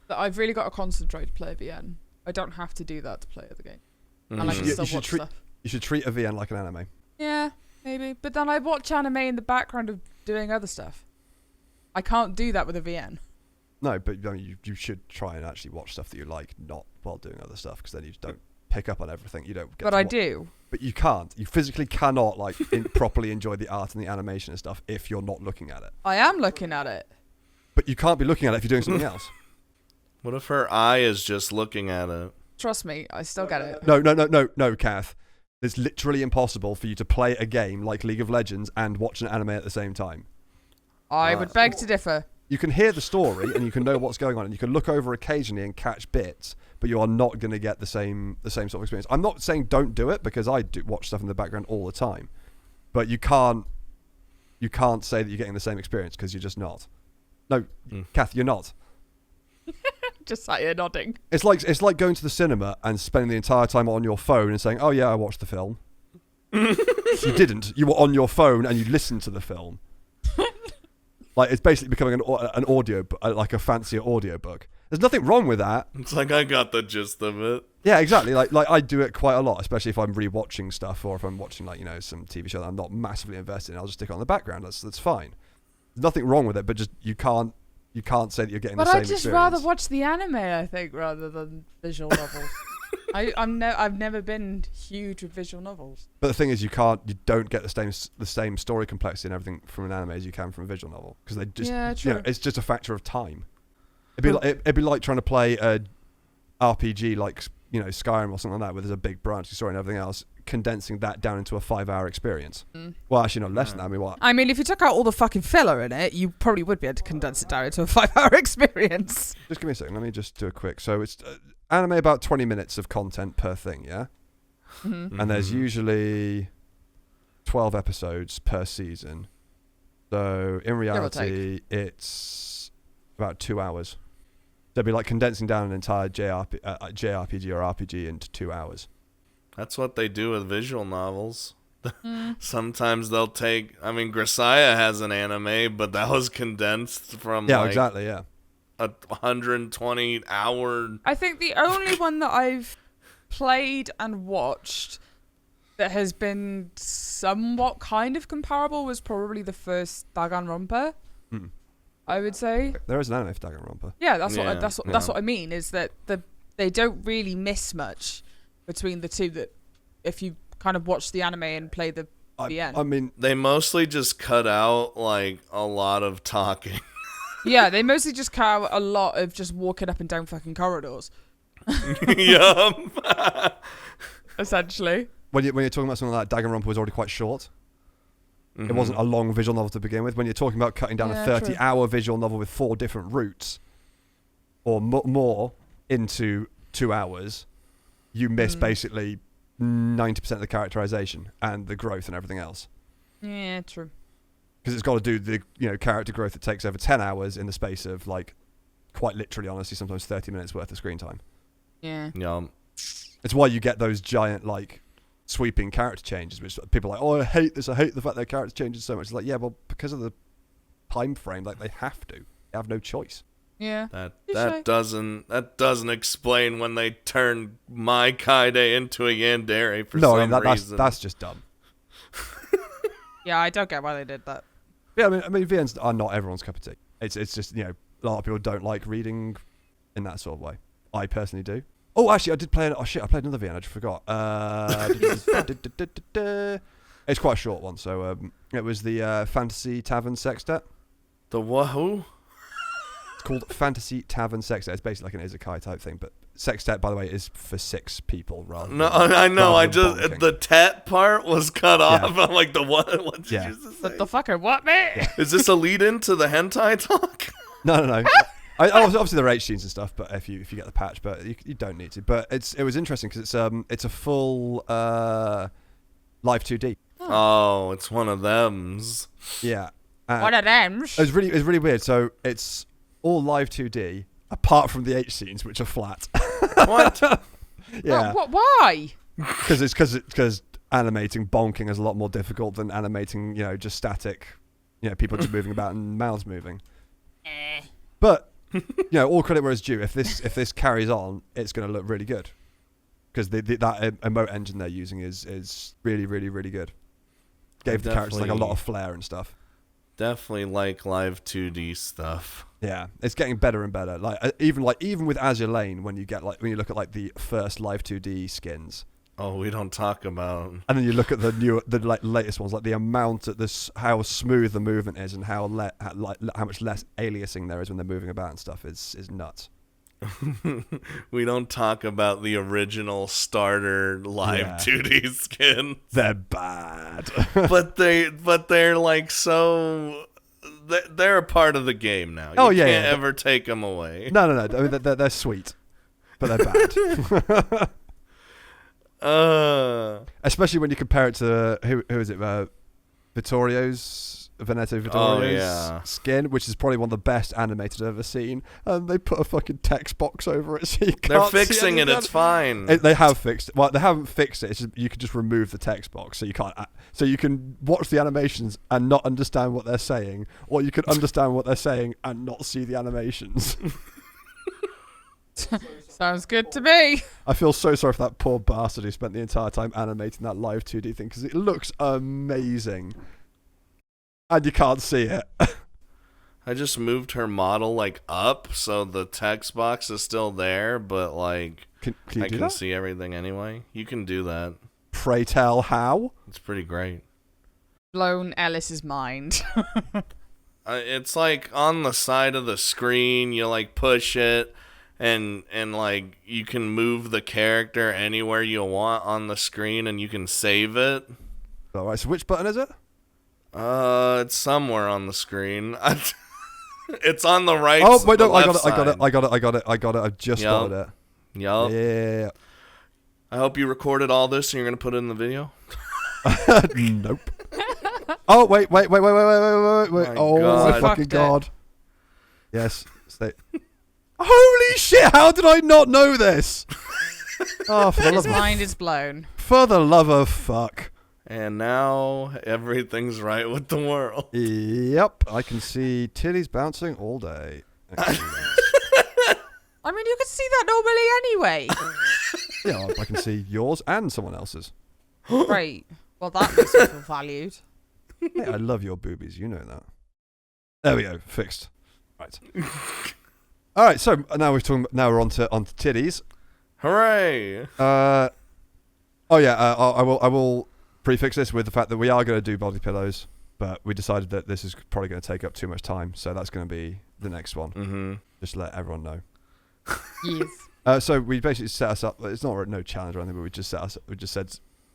That I've really got to concentrate to play a VN. I don't have to do that to play the game. And I can still watch stuff. You should treat a VN like an anime. Yeah, maybe. But then I watch anime in the background of doing other stuff. I can't do that with a VN. No, but I mean, you should try and actually watch stuff that you like, not while doing other stuff, because then you don't pick up on everything. You don't get. But I do. But you can't. You physically cannot properly enjoy the art and the animation and stuff if you're not looking at it. I am looking at it. But you can't be looking at it if you're doing something else. What if her eye is just looking at it? Trust me, I still get it. No, Kath. It's literally impossible for you to play a game like League of Legends and watch an anime at the same time. I would beg to differ. You can hear the story and you can know what's going on and you can look over occasionally and catch bits, but you are not going to get the same sort of experience. I'm not saying don't do it, because I do watch stuff in the background all the time, but you can't say that you're getting the same experience, because you're just not. No, Kath, you're not. Just sat here nodding. It's like going to the cinema and spending the entire time on your phone and saying, "Oh yeah, I watched the film." You didn't. You were on your phone and you listened to the film. Like, it's basically becoming an audio, like a fancier audio book. There's nothing wrong with that. It's like, I got the gist of it. Yeah, exactly. Like I do it quite a lot, especially if I'm rewatching stuff or if I'm watching some TV show that I'm not massively invested in. I'll just stick it on the background. That's fine. There's nothing wrong with it, but just you can't say that you're getting the same experience. But I'd just rather watch the anime, I think, rather than visual novels. I've never been huge with visual novels. But the thing is, you don't get the same story complexity and everything from an anime as you can from a visual novel, because they just, true. It's just a factor of time. It'd be like trying to play a RPG like Skyrim or something like that, where there's a big branching story and everything else, condensing that down into a 5-hour experience. Well, actually, not less than that. I mean, if you took out all the fucking filler in it, you probably would be able to condense it down into a 5-hour experience. Just give me a second. Let me just do a quick. So it's anime about 20 minutes of content per thing, yeah? Mm-hmm. And there's usually 12 episodes per season. So in reality, it's about 2 hours. They'd be like condensing down an entire JRPG or RPG into 2 hours. That's what they do with visual novels. Sometimes they'll take... I mean, Grisaya has an anime, but that was condensed from exactly, yeah. a 120-hour... I think the only one that I've played and watched that has been somewhat kind of comparable was probably the first Danganronpa. I would say there is an anime for Danganronpa. Yeah, that's what I mean. Is that they don't really miss much between the two. That if you kind of watch the anime and play the end. I mean, they mostly just cut out like a lot of talking. Yeah, they mostly just cut out a lot of just walking up and down fucking corridors. Yup. Essentially. When you're talking about something like that, Danganronpa was already quite short. Mm-hmm. It wasn't a long visual novel to begin with. When you're talking about cutting down a 30-hour visual novel with 4 different routes, or more into 2 hours, you miss basically 90% of the characterization and the growth and everything else. Yeah, true. Because it's got to do the character growth that takes over 10 hours in the space of quite literally, honestly, sometimes 30 minutes worth of screen time. Yeah. It's why you get those giant sweeping character changes, which people are like, oh, I hate this. I hate the fact their character changes so much. It's like, yeah, well, because of the time frame, they have to. They have no choice. Yeah. That doesn't explain when they turn my Kaide into a yandere for some reason. That's just dumb. Yeah, I don't get why they did that. Yeah, I mean, VNs are not everyone's cup of tea. It's just a lot of people don't like reading in that sort of way. I personally do. Oh, actually, I did play. I played another VN. I just forgot. It's quite a short one. So it was the Fantasy Tavern Sextet. The wahoo? It's called Fantasy Tavern Sextet. It's basically like an izakaya type thing, but sextet, by the way, is for 6 people rather. No, I know. I just bonking. The tet part was cut off. I'm like, the what? What did you just say? The fucker? What, man? Yeah. Is this a lead into the hentai talk? No. Obviously there are H scenes and stuff, but if you get the patch, but you don't need to. But it was interesting because it's a full live 2D. Oh, it's one of them's. Yeah, one of them's. It's really weird. So it's all live 2D apart from the H scenes, which are flat. What? Yeah. Why? Because animating bonking is a lot more difficult than animating just static, people just moving about and mouths moving. But all credit where it's due. If this carries on, it's going to look really good, because that emote engine they're using is really, really, really good. Gave the characters a lot of flair and stuff. Definitely like live 2D stuff. Yeah, it's getting better and better. Even with Azure Lane, when you look at like the first live 2D skins, Oh, we don't talk about. and then you look at the latest ones, like the amount at this, how smooth the movement is, and how much less aliasing there is when they're moving about and stuff is nuts. We don't talk about the original starter live 2D skin. They're bad. but they're like so. They're a part of the game now. You can't ever take them away. No. I mean, they're sweet, but they're bad. Especially when you compare it to who is it? Veneto Vittorio's skin, which is probably one of the best animated I've ever seen. And they put a fucking text box over it, so you can't. They're fixing it. It's fine. They have fixed it. Well, they haven't fixed it. It's just, you can just remove the text box, so you can't. So you can watch the animations and not understand what they're saying, or you can understand what they're saying and not see the animations. Sounds good to me. I feel so sorry for that poor bastard who spent the entire time animating that live 2D thing, because it looks amazing. And you can't see it. I just moved her model like up, so the text box is still there, but like I can see everything anyway. You can do that. Pray tell how? It's pretty great. Blown Ellis's mind. It's like on the side of the screen. You like push it, and like you can move the character anywhere you want on the screen, and you can save it. All right. So which button is it? It's somewhere on the screen. It's on the right. Oh wait, no, I got it. I've just spotted it. Yup. Yeah. I hope you recorded all this and you're gonna put it in the video. Nope. Oh wait. Oh my fucking god. Yes. Stay. Holy shit! How did I not know this? Oh, for the His mind is blown. For the love of fuck. And now everything's right with the world. Yep, I can see titties bouncing all day. I mean, you could see that normally anyway. Yeah, I can see yours and someone else's. Right. Well, that makes me feel valued. Hey, I love your boobies, you know that. There we go, fixed. Right. All right, so now we're on to titties. Hooray! I will prefix this with the fact that we are going to do body pillows, but we decided that this is probably going to take up too much time, so that's going to be the next one. Mm-hmm. Just to let everyone know. Yes. So we basically set us up. It's not no challenge or anything, but we just said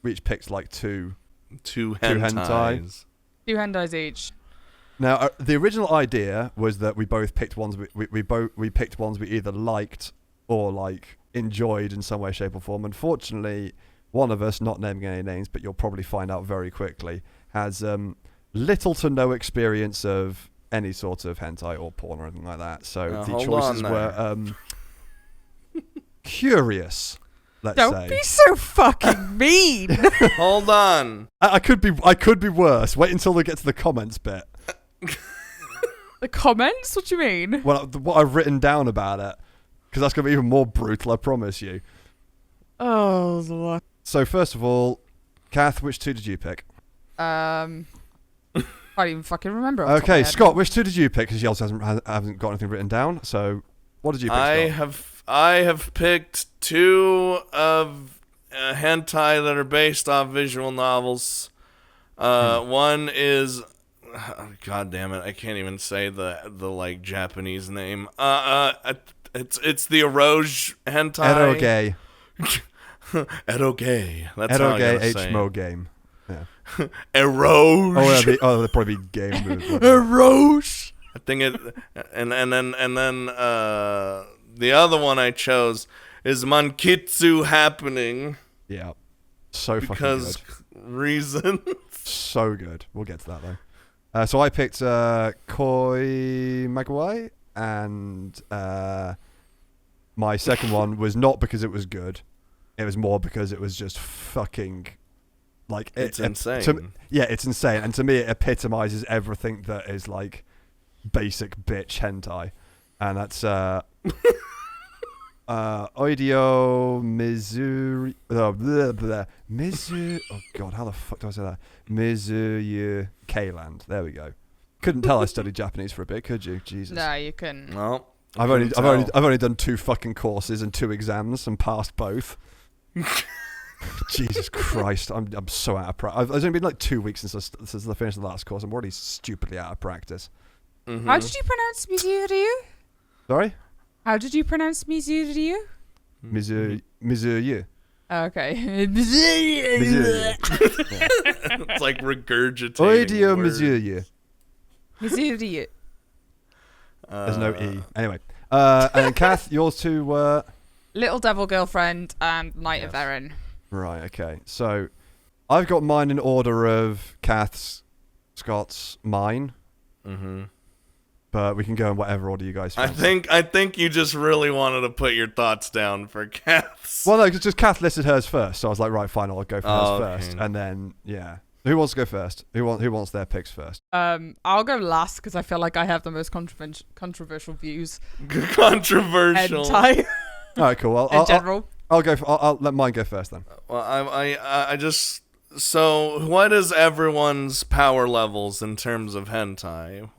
we each picked like two hentais. 2 hentais each. Now the original idea was that we both picked ones we picked ones we either liked or like enjoyed in some way, shape, or form. Unfortunately, one of us, not naming any names, but you'll probably find out very quickly, has little to no experience of any sort of hentai or porn or anything like that. So the choices were curious. Don't be so fucking mean. Hold on. I could be worse. Wait until we get to the comments bit. The comments? What do you mean? Well, what I've written down about it, because that's going to be even more brutal, I promise you. Oh, Lord. So first of all, Kath, which two did you pick? I can't even fucking remember. Okay, Scott, which two did you pick? Because you also haven't got anything written down. So what did you pick, Scott? I have picked 2 of hentai that are based off visual novels. One is, God damn it, I can't even say the like Japanese name. It's the Eroge hentai. Eroge. That's how I gotta Eroge say HMO game. Yeah. Eroge. That'd probably be game moves. Eroge. I think it, and then the other one I chose is Mankitsu Happening. Yeah. So fucking good. Because reasons. So good. We'll get to that though. So I picked 𝐻𝗒𝒩𝒯𝒜𝐼, and my second one was not because it was good. It was more because it was just fucking like it's insane. It's insane, and to me it epitomizes everything that is like basic bitch hentai, and that's 𝐻𝗒𝒩𝒯𝒜𝐼. Oh god, how the fuck do I say that? 𝐻𝗒𝒩𝒯𝒜𝐼. There we go. couldn't tell I studied Japanese for a bit, could you? Jesus. No, you couldn't. No. I've only done 2 fucking courses and 2 exams and passed both. Jesus Christ, I'm so out of practice. It's only been like 2 weeks since I finished the last course. I'm already stupidly out of practice. Mm-hmm. How did you pronounce Mizuryu? Sorry? How did you pronounce Mizuryu? Mizuryu. Okay. Mizuryu. It's like regurgitating. Oidio words. Mizuryu. Mizuryu. There's no E. Anyway. And then Kath, yours two Little Devil Girlfriend and Knight of Yes. Erin. Right, okay. So I've got mine in order of Kath's, Scott's, mine. Mm-hmm. But we can go in whatever order you guys fancy. I think you just really wanted to put your thoughts down for Kath's. Well, no, because just Kath listed hers first, so I was like, right, fine, I'll go for hers okay. first, and then yeah, who wants to go first? Who wants their picks first? I'll go last because I feel like I have the most controversial views. Controversial. Hentai All right, cool. in general. I'll let mine go first then. Well, I just. So, what is everyone's power levels in terms of hentai?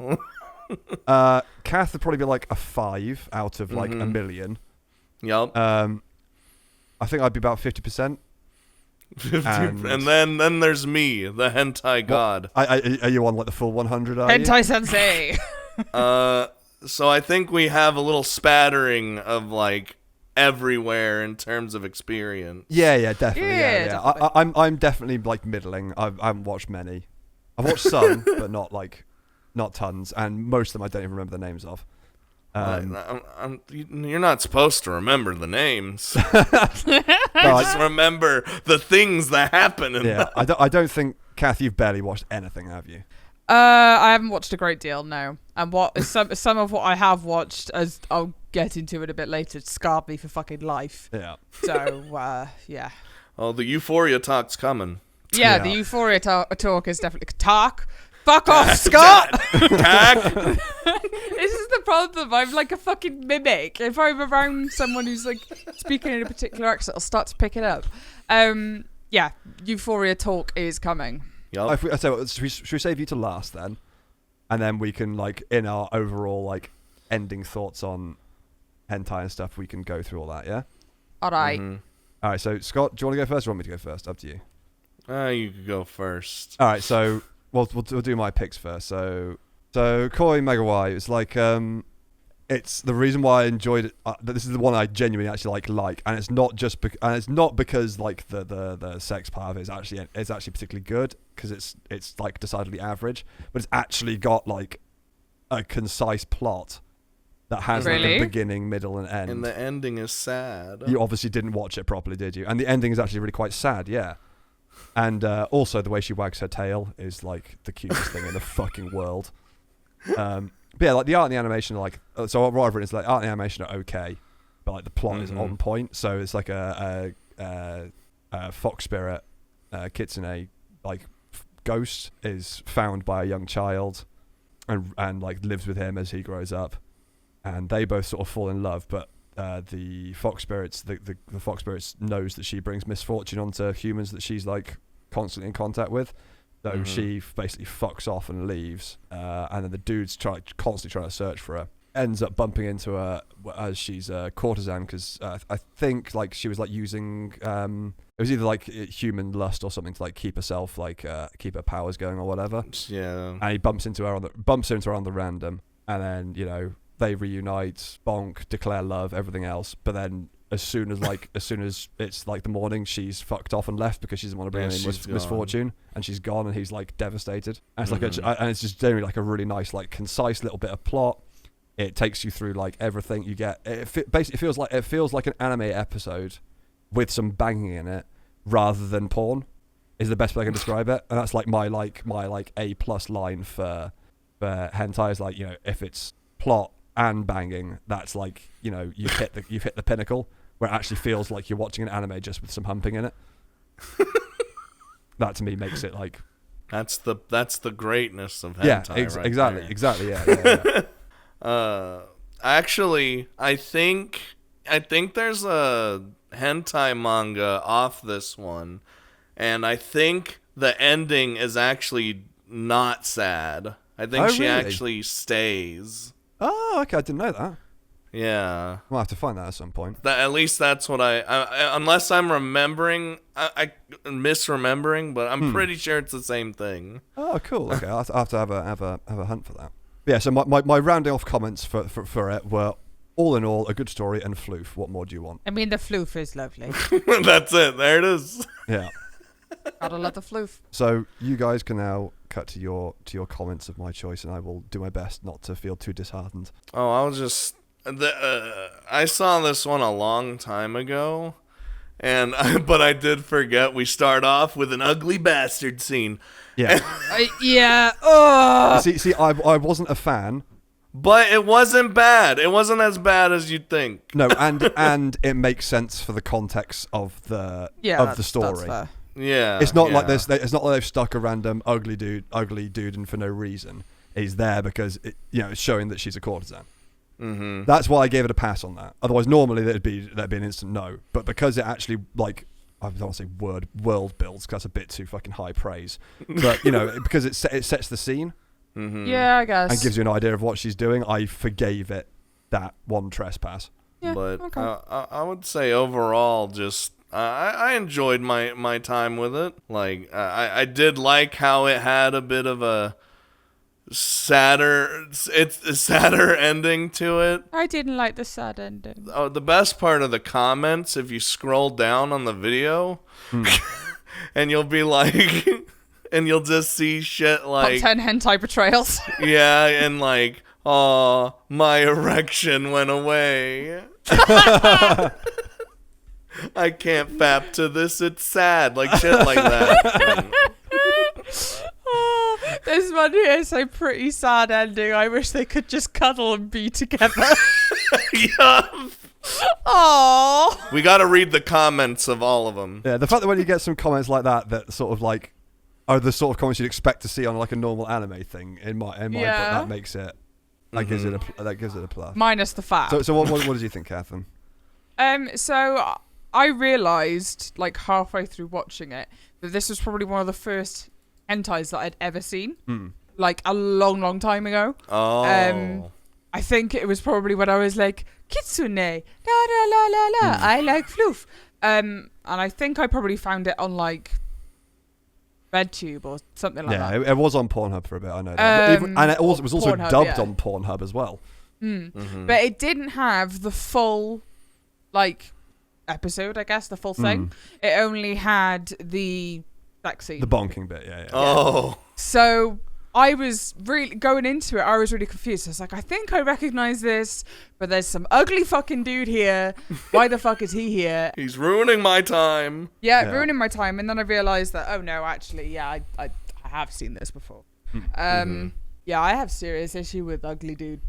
Kath would probably be like a 5 out of like a million. Yup. I think I'd be about 50%. And then there's me, the hentai god. Are you on like the full 100? Are you? Hentai Sensei. So I think we have a little spattering of like everywhere in terms of experience. Yeah, definitely. Yeah, Yeah. definitely. I'm definitely like middling. I haven't watched many. I've watched some, but not tons, and most of them I don't even remember the names of. You're not supposed to remember the names. No, Just remember the things that happen in yeah, them. I don't think, Kath, you've barely watched anything, have you? I haven't watched a great deal, no. And some of what I have watched, as I'll get into it a bit later, scarred me for fucking life. Yeah. So, yeah. Oh, the Euphoria talk's coming. Yeah, Yeah. the Euphoria talk is definitely... Talk? Fuck off, Scott! This is the problem. I'm like a fucking mimic. If I'm around someone who's like speaking in a particular accent, I'll start to pick it up. Yeah, Euphoria talk is coming. Yup. I tell you what, should we save you to last then? And then we can, like, in our overall, like, ending thoughts on hentai and stuff, we can go through all that, yeah? Alright. Mm-hmm. All right, so, Scott, do you want to go first or want me to go first? Up to you. You could go first. All right, so we'll do my picks first. So 𝐻ヂ𝒩𝒩𝒯𝒜 is like it's the reason why I enjoyed it. This is the one I genuinely actually like, and it's not just because like the sex part of it is actually particularly good, because it's like decidedly average, but it's actually got like a concise plot that has like Really? a beginning, middle, and end. And the ending is sad. You obviously didn't watch it properly, did you? And the ending is actually really quite sad, yeah. And also the way she wags her tail is like the cutest thing in the fucking world. But yeah, like the art and the animation are like, so what I've written is like art and animation are okay, but like the plot is on point. So it's like a fox spirit, kitsune, like ghost is found by a young child and like lives with him as he grows up. And they both sort of fall in love, but the fox spirits knows that she brings misfortune onto humans that she's like constantly in contact with. So she basically fucks off and leaves, and then the dude's constantly trying to search for her. Ends up bumping into her as she's a courtesan, because I think like she was like using it was either like human lust or something to like keep herself like keep her powers going or whatever. Yeah. And he bumps into her on the random, and then they reunite, bonk, declare love, everything else. But then as soon as it's like the morning, she's fucked off and left because she doesn't want to bring any misfortune, and she's gone, and he's like devastated. And it's like and it's just generally like a really nice, like concise little bit of plot. It takes you through like everything you get. Basically feels like an anime episode with some banging in it rather than porn. Is the best way I can describe it. And that's like my A+ line for hentai is like, if it's plot and banging, that's like, you've hit the pinnacle, where it actually feels like you're watching an anime just with some humping in it. That to me makes it like That's the greatness of hentai. Exactly. Yeah. Actually, I think there's a hentai manga off this one, and I think the ending is actually not sad. I think Oh, she really? actually stays. Oh, okay. I didn't know that. Yeah. We'll have to find that at some point. At least that's what I unless I'm remembering, I misremembering, but I'm pretty sure it's the same thing. Oh, cool. Okay, I'll have to have a hunt for that. But yeah. So my rounding off comments for it were, all in all, a good story and floof. What more do you want? I mean, the floof is lovely. That's it. There it is. Yeah. Gotta love the floof. So you guys can now cut to your comments of my choice, and I will do my best not to feel too disheartened. Oh, I was just I saw this one a long time ago, but I did forget we start off with an ugly bastard scene. Yeah. Yeah. Oh. see, I wasn't a fan. But it wasn't bad. It wasn't as bad as you'd think. No, and it makes sense for the context of the story. That's fair. Yeah. It's not yeah. like this. It's not like they've stuck a random ugly dude in for no reason. He's there because it's showing that she's a courtesan. Mm-hmm. That's why I gave it a pass on that. Otherwise, normally that'd be an instant no. But because it actually, like, I don't want to say world builds, because that's a bit too fucking high praise. But because it sets the scene. Mm-hmm. Yeah, I guess. And gives you an idea of what she's doing. I forgave it that one trespass. Yeah, But okay. I would say overall, just I enjoyed my time with it. Like I did like how it had a bit of a sadder ending to it. I didn't like the sad ending. Oh, the best part of the comments, if you scroll down on the video, and you'll be like, and you'll just see shit like Top 10 hentai betrayals. yeah, and like, oh, my erection went away. I can't fap to this, it's sad. Like shit like that. Oh, this one here is a pretty sad ending. I wish they could just cuddle and be together. Yeah. Aww. We gotta read the comments of all of them. Yeah, the fact that when you get some comments like that sort of like are the sort of comments you'd expect to see on like a normal anime thing in my book, that makes it gives it a plus. Minus the fat. So what did you think, Catherine? So I realised like halfway through watching it that this was probably one of the first hentais that I'd ever seen, like a long time ago. Oh. I think it was probably when I was like, Kitsune, la la la la la, I like floof. And I think I probably found it on like RedTube or something like that. Yeah, it was on Pornhub for a bit, I know that. And it was also Pornhub, dubbed on Pornhub as well. But it didn't have the full like episode, I guess, the full thing. It only had the sex scene. The bonking bit, yeah. Oh. So I was really going into it. I was really confused. I was like, I think I recognize this, but there's some ugly fucking dude here. Why the fuck is he here? He's ruining my time. Yeah, ruining my time. And then I realized that, oh no, actually, yeah, I have seen this before. Yeah, I have serious issue with ugly dude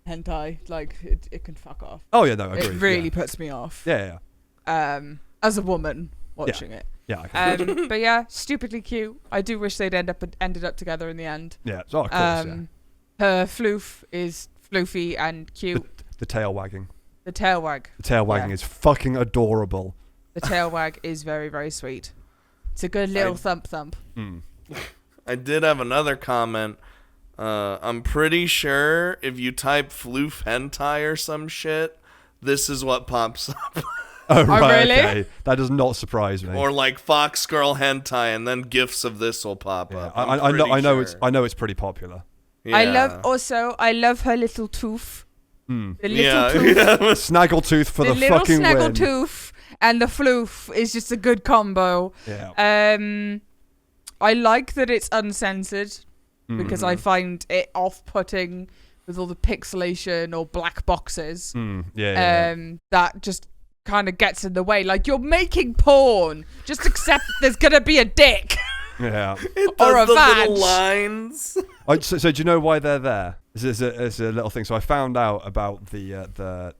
hentai. Like, it can fuck off. Oh yeah, no, I agree. It really puts me off. Yeah. As a woman watching it. Yeah. Okay. But yeah, stupidly cute. I do wish they'd ended up together in the end. Yeah. Oh, of course. Her floof is floofy and cute. The tail wagging. The tail wag. The tail wagging is fucking adorable. The tail wag is very, very sweet. It's a good little thump. I did have another comment. I'm pretty sure if you type floof hentai or some shit, this is what pops up. Oh, right, really? Okay. That does not surprise me. Or like Fox Girl hentai, and then gifs of this will pop up. I know it's pretty popular. Yeah. I love her little tooth. The little tooth. Yeah. Snaggletooth for the little fucking win. snaggletooth and the floof is just a good combo. Yeah. I like that it's uncensored because I find it off-putting with all the pixelation or black boxes. That just kind of gets in the way. Like, you're making porn. Just accept there's gonna be a dick. Yeah. It Or a does the vag. little lines. So do you know why they're there? It's a little thing. So I found out about the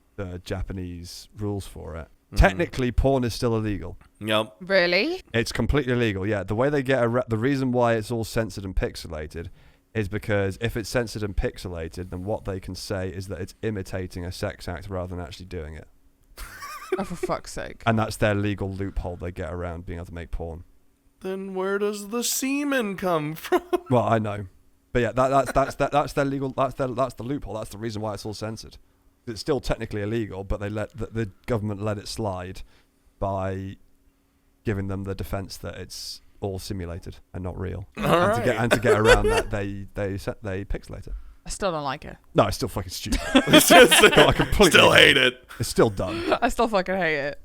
Japanese rules for it. Technically, porn is still illegal. Yep. Really? It's completely illegal. Yeah. The way they get the reason why it's all censored and pixelated is because if it's censored and pixelated, then what they can say is that it's imitating a sex act rather than actually doing it. Oh, for fuck's sake. And that's their legal loophole they get around being able to make porn. Then where does the semen come from? Well, I know. But yeah, that's their legal. That's the loophole. That's the reason why it's all censored. It's still technically illegal, but they let the government let it slide by giving them the defense that it's all simulated and not real. And to get around that, they pixelate it. I still don't like it. No, it's still fucking stupid. I completely still hate it. It's still dumb. I still fucking hate it.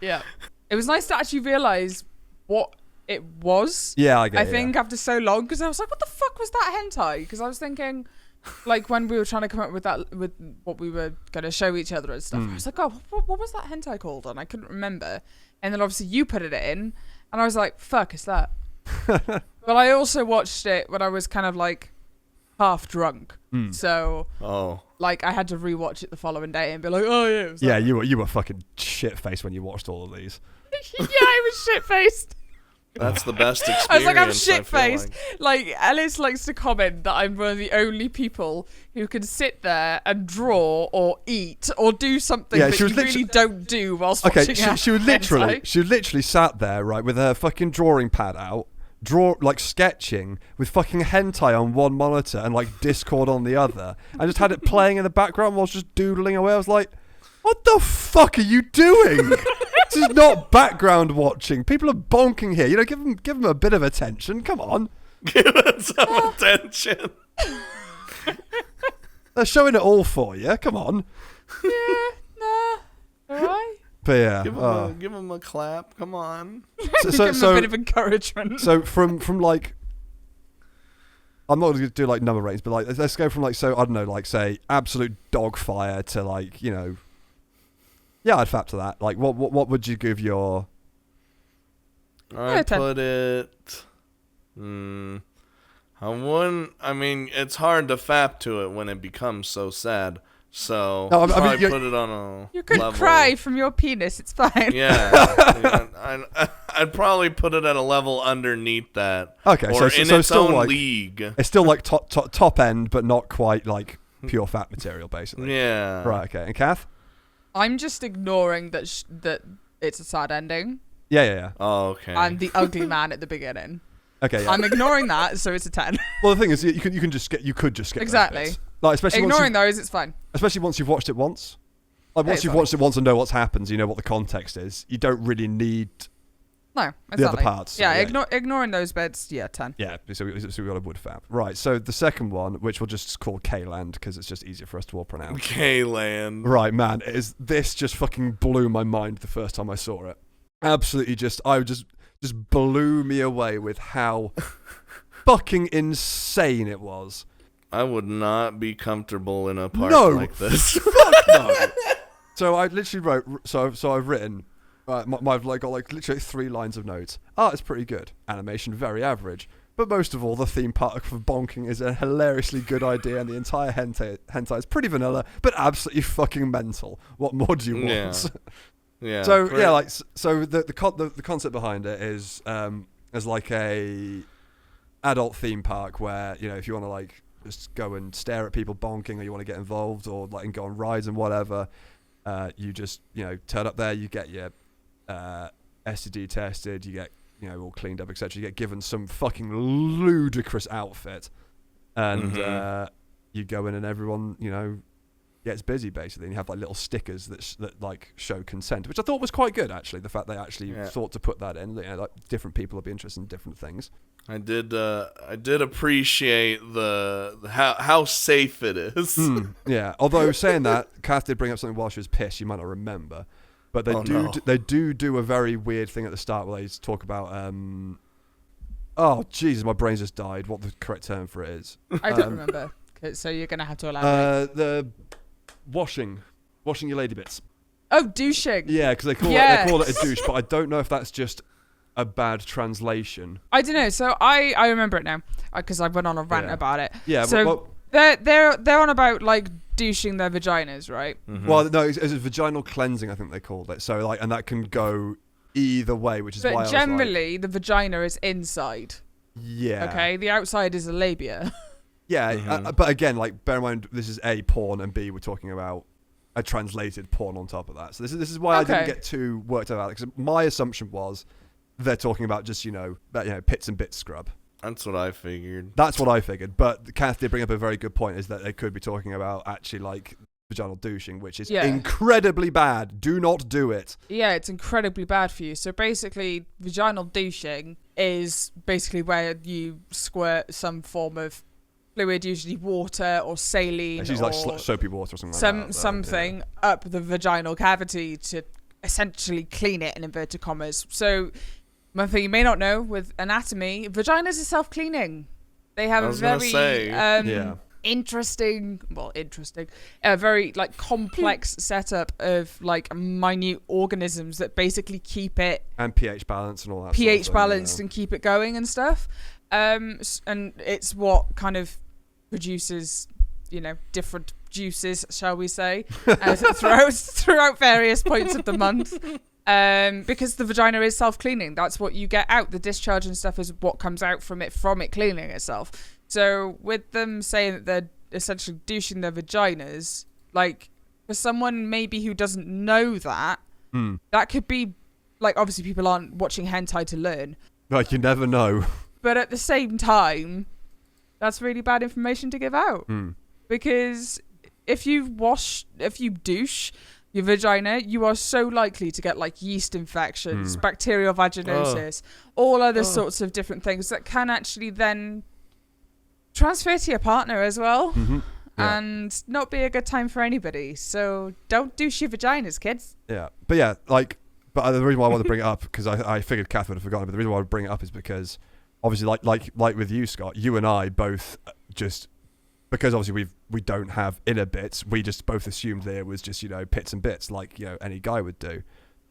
Yeah. It was nice to actually realise what it was. Yeah, I get it. I think after so long, because I was like, what the fuck was that hentai? Because I was thinking, like, when we were trying to come up with that, with what we were going to show each other and stuff, I was like, oh, what was that hentai called? And I couldn't remember. And then obviously you put it in, and I was like, fuck, is that? But I also watched it when I was kind of like half drunk. So, like, I had to rewatch it the following day and be like, oh yeah. It was yeah, you were fucking shit faced when you watched all of these. Yeah, I was shit faced. That's the best experience. I was like, I'm shit faced. Like, Ellis likes to comment that I'm one of the only people who can sit there and draw or eat or do something that you really don't do whilst watching. She was literally sat there, right, with her fucking drawing pad out, sketching with fucking hentai on one monitor and like Discord on the other, and just had it playing in the background whilst just doodling away. I was like, what the fuck are you doing? This is not background watching. People are bonking here. You know, give them a bit of attention. Come on. Give them some attention. They're showing it all for you. Come on. Yeah, nah. Alright. But yeah. Give them a clap. Come on. Give them a bit of encouragement. So from like, I'm not going to do like number ratings, but like let's go from like, so I don't know, like say absolute dog fire to like, you know, yeah, I'd fap to that. Like, what would you give your? I'd put it. I wouldn't. I mean, it's hard to fap to it when it becomes so sad. So no, I mean, put it on a. You could level. cry from your penis. It's fine. Yeah, I'd probably put it at a level underneath that. Okay, or so in its still own like, league. It's still like top end, but not quite like pure fat material, basically. Yeah. Right. Okay. And Kath? I'm just ignoring that that it's a sad ending. Yeah. Oh, okay. And the ugly man at the beginning. Okay. Yeah. I'm ignoring that, so it's a 10. Well, the thing is, you could just skip exactly. those bits. Like, especially ignoring those, it's fine. Especially once you've watched it once. Like once you've watched it once and know what's happened, you know what the context is. You don't really need exactly. the other parts. Yeah, ignoring those bits, 10. Yeah, so we got a wood fab. Right, so the second one, which we'll just call K-Land because it's just easier for us to all pronounce. K-Land. Right, man, this just fucking blew my mind the first time I saw it. Absolutely just blew me away with how fucking insane it was. I would not be comfortable in a park like this. Fuck no. So I literally wrote, so I've written, I've like got like literally 3 lines of notes. Art is pretty good. Animation very average. But most of all, the theme park for bonking is a hilariously good idea, and the entire hentai is pretty vanilla, but absolutely fucking mental. What more do you want? Yeah. So yeah, like so the concept behind it is as like a adult theme park where, you know, if you want to like just go and stare at people bonking, or you want to get involved, or like and go on rides and whatever, you just, you know, turn up there, you get your STD tested, you get, you know, all cleaned up, etc. You get given some fucking ludicrous outfit, and you go in and everyone, you know, gets busy basically, and you have like little stickers that like show consent, which I thought was quite good actually. The fact they actually thought to put that in, you know, like different people will be interested in different things. I did appreciate the how safe it is. Yeah, although saying that, Kath did bring up something while she was pissed. You might not remember, but they do a very weird thing at the start where they talk about oh Jesus, my brain's just died. What the correct term for it is? I don't remember. So you're gonna have to elaborate. The washing your lady bits. Oh, douching. Yeah, because they call it a douche, but I don't know if that's just a bad translation. I don't know. So I remember it now because I went on a rant about it. Yeah. So they're on about like douching their vaginas, right? Mm-hmm. Well, no, it's vaginal cleansing, I think they called it. So like, and that can go either way, which is why. But generally, the vagina is inside. Yeah. Okay. The outside is a labia. Yeah, but again, like, bear in mind, this is A, porn, and B, we're talking about a translated porn on top of that. So this is why I didn't get too worked about it, because my assumption was they're talking about just, you know, pits and bits scrub. That's what I figured. That's what I figured. But Kath did bring up a very good point, is that they could be talking about actually like vaginal douching, which is incredibly bad. Do not do it. Yeah, it's incredibly bad for you. So basically, vaginal douching is basically where you squirt some form of fluid, usually water or saline. It's usually like soapy water or something like that. Something up the vaginal cavity to essentially clean it, in inverted commas. So one thing you may not know with anatomy, vaginas are self-cleaning. They have a very interesting, very like complex setup of like minute organisms that basically keep it and pH balance and all that. pH balanced and keep it going and stuff. And it's what kind of produces, different juices, shall we say, throughout various points of the month. Because the vagina is self-cleaning. That's what you get out. The discharge and stuff is what comes out from it cleaning itself. So with them saying that they're essentially douching their vaginas, like for someone maybe who doesn't know that, that could be like, obviously people aren't watching hentai to learn. Like, you never know. But at the same time, that's really bad information to give out. Because if you douche your vagina, you are so likely to get like yeast infections, bacterial vaginosis, all other sorts of different things that can actually then transfer to your partner as well, and not be a good time for anybody. So don't douche your vaginas, kids. Yeah, but yeah, like, but the reason why I want to bring it up, because I figured Kath would have forgotten, but the reason why I would bring it up is because obviously, like with you, Scott, you and I both just, because obviously we don't have inner bits, we just both assumed there was just pits and bits like any guy would do.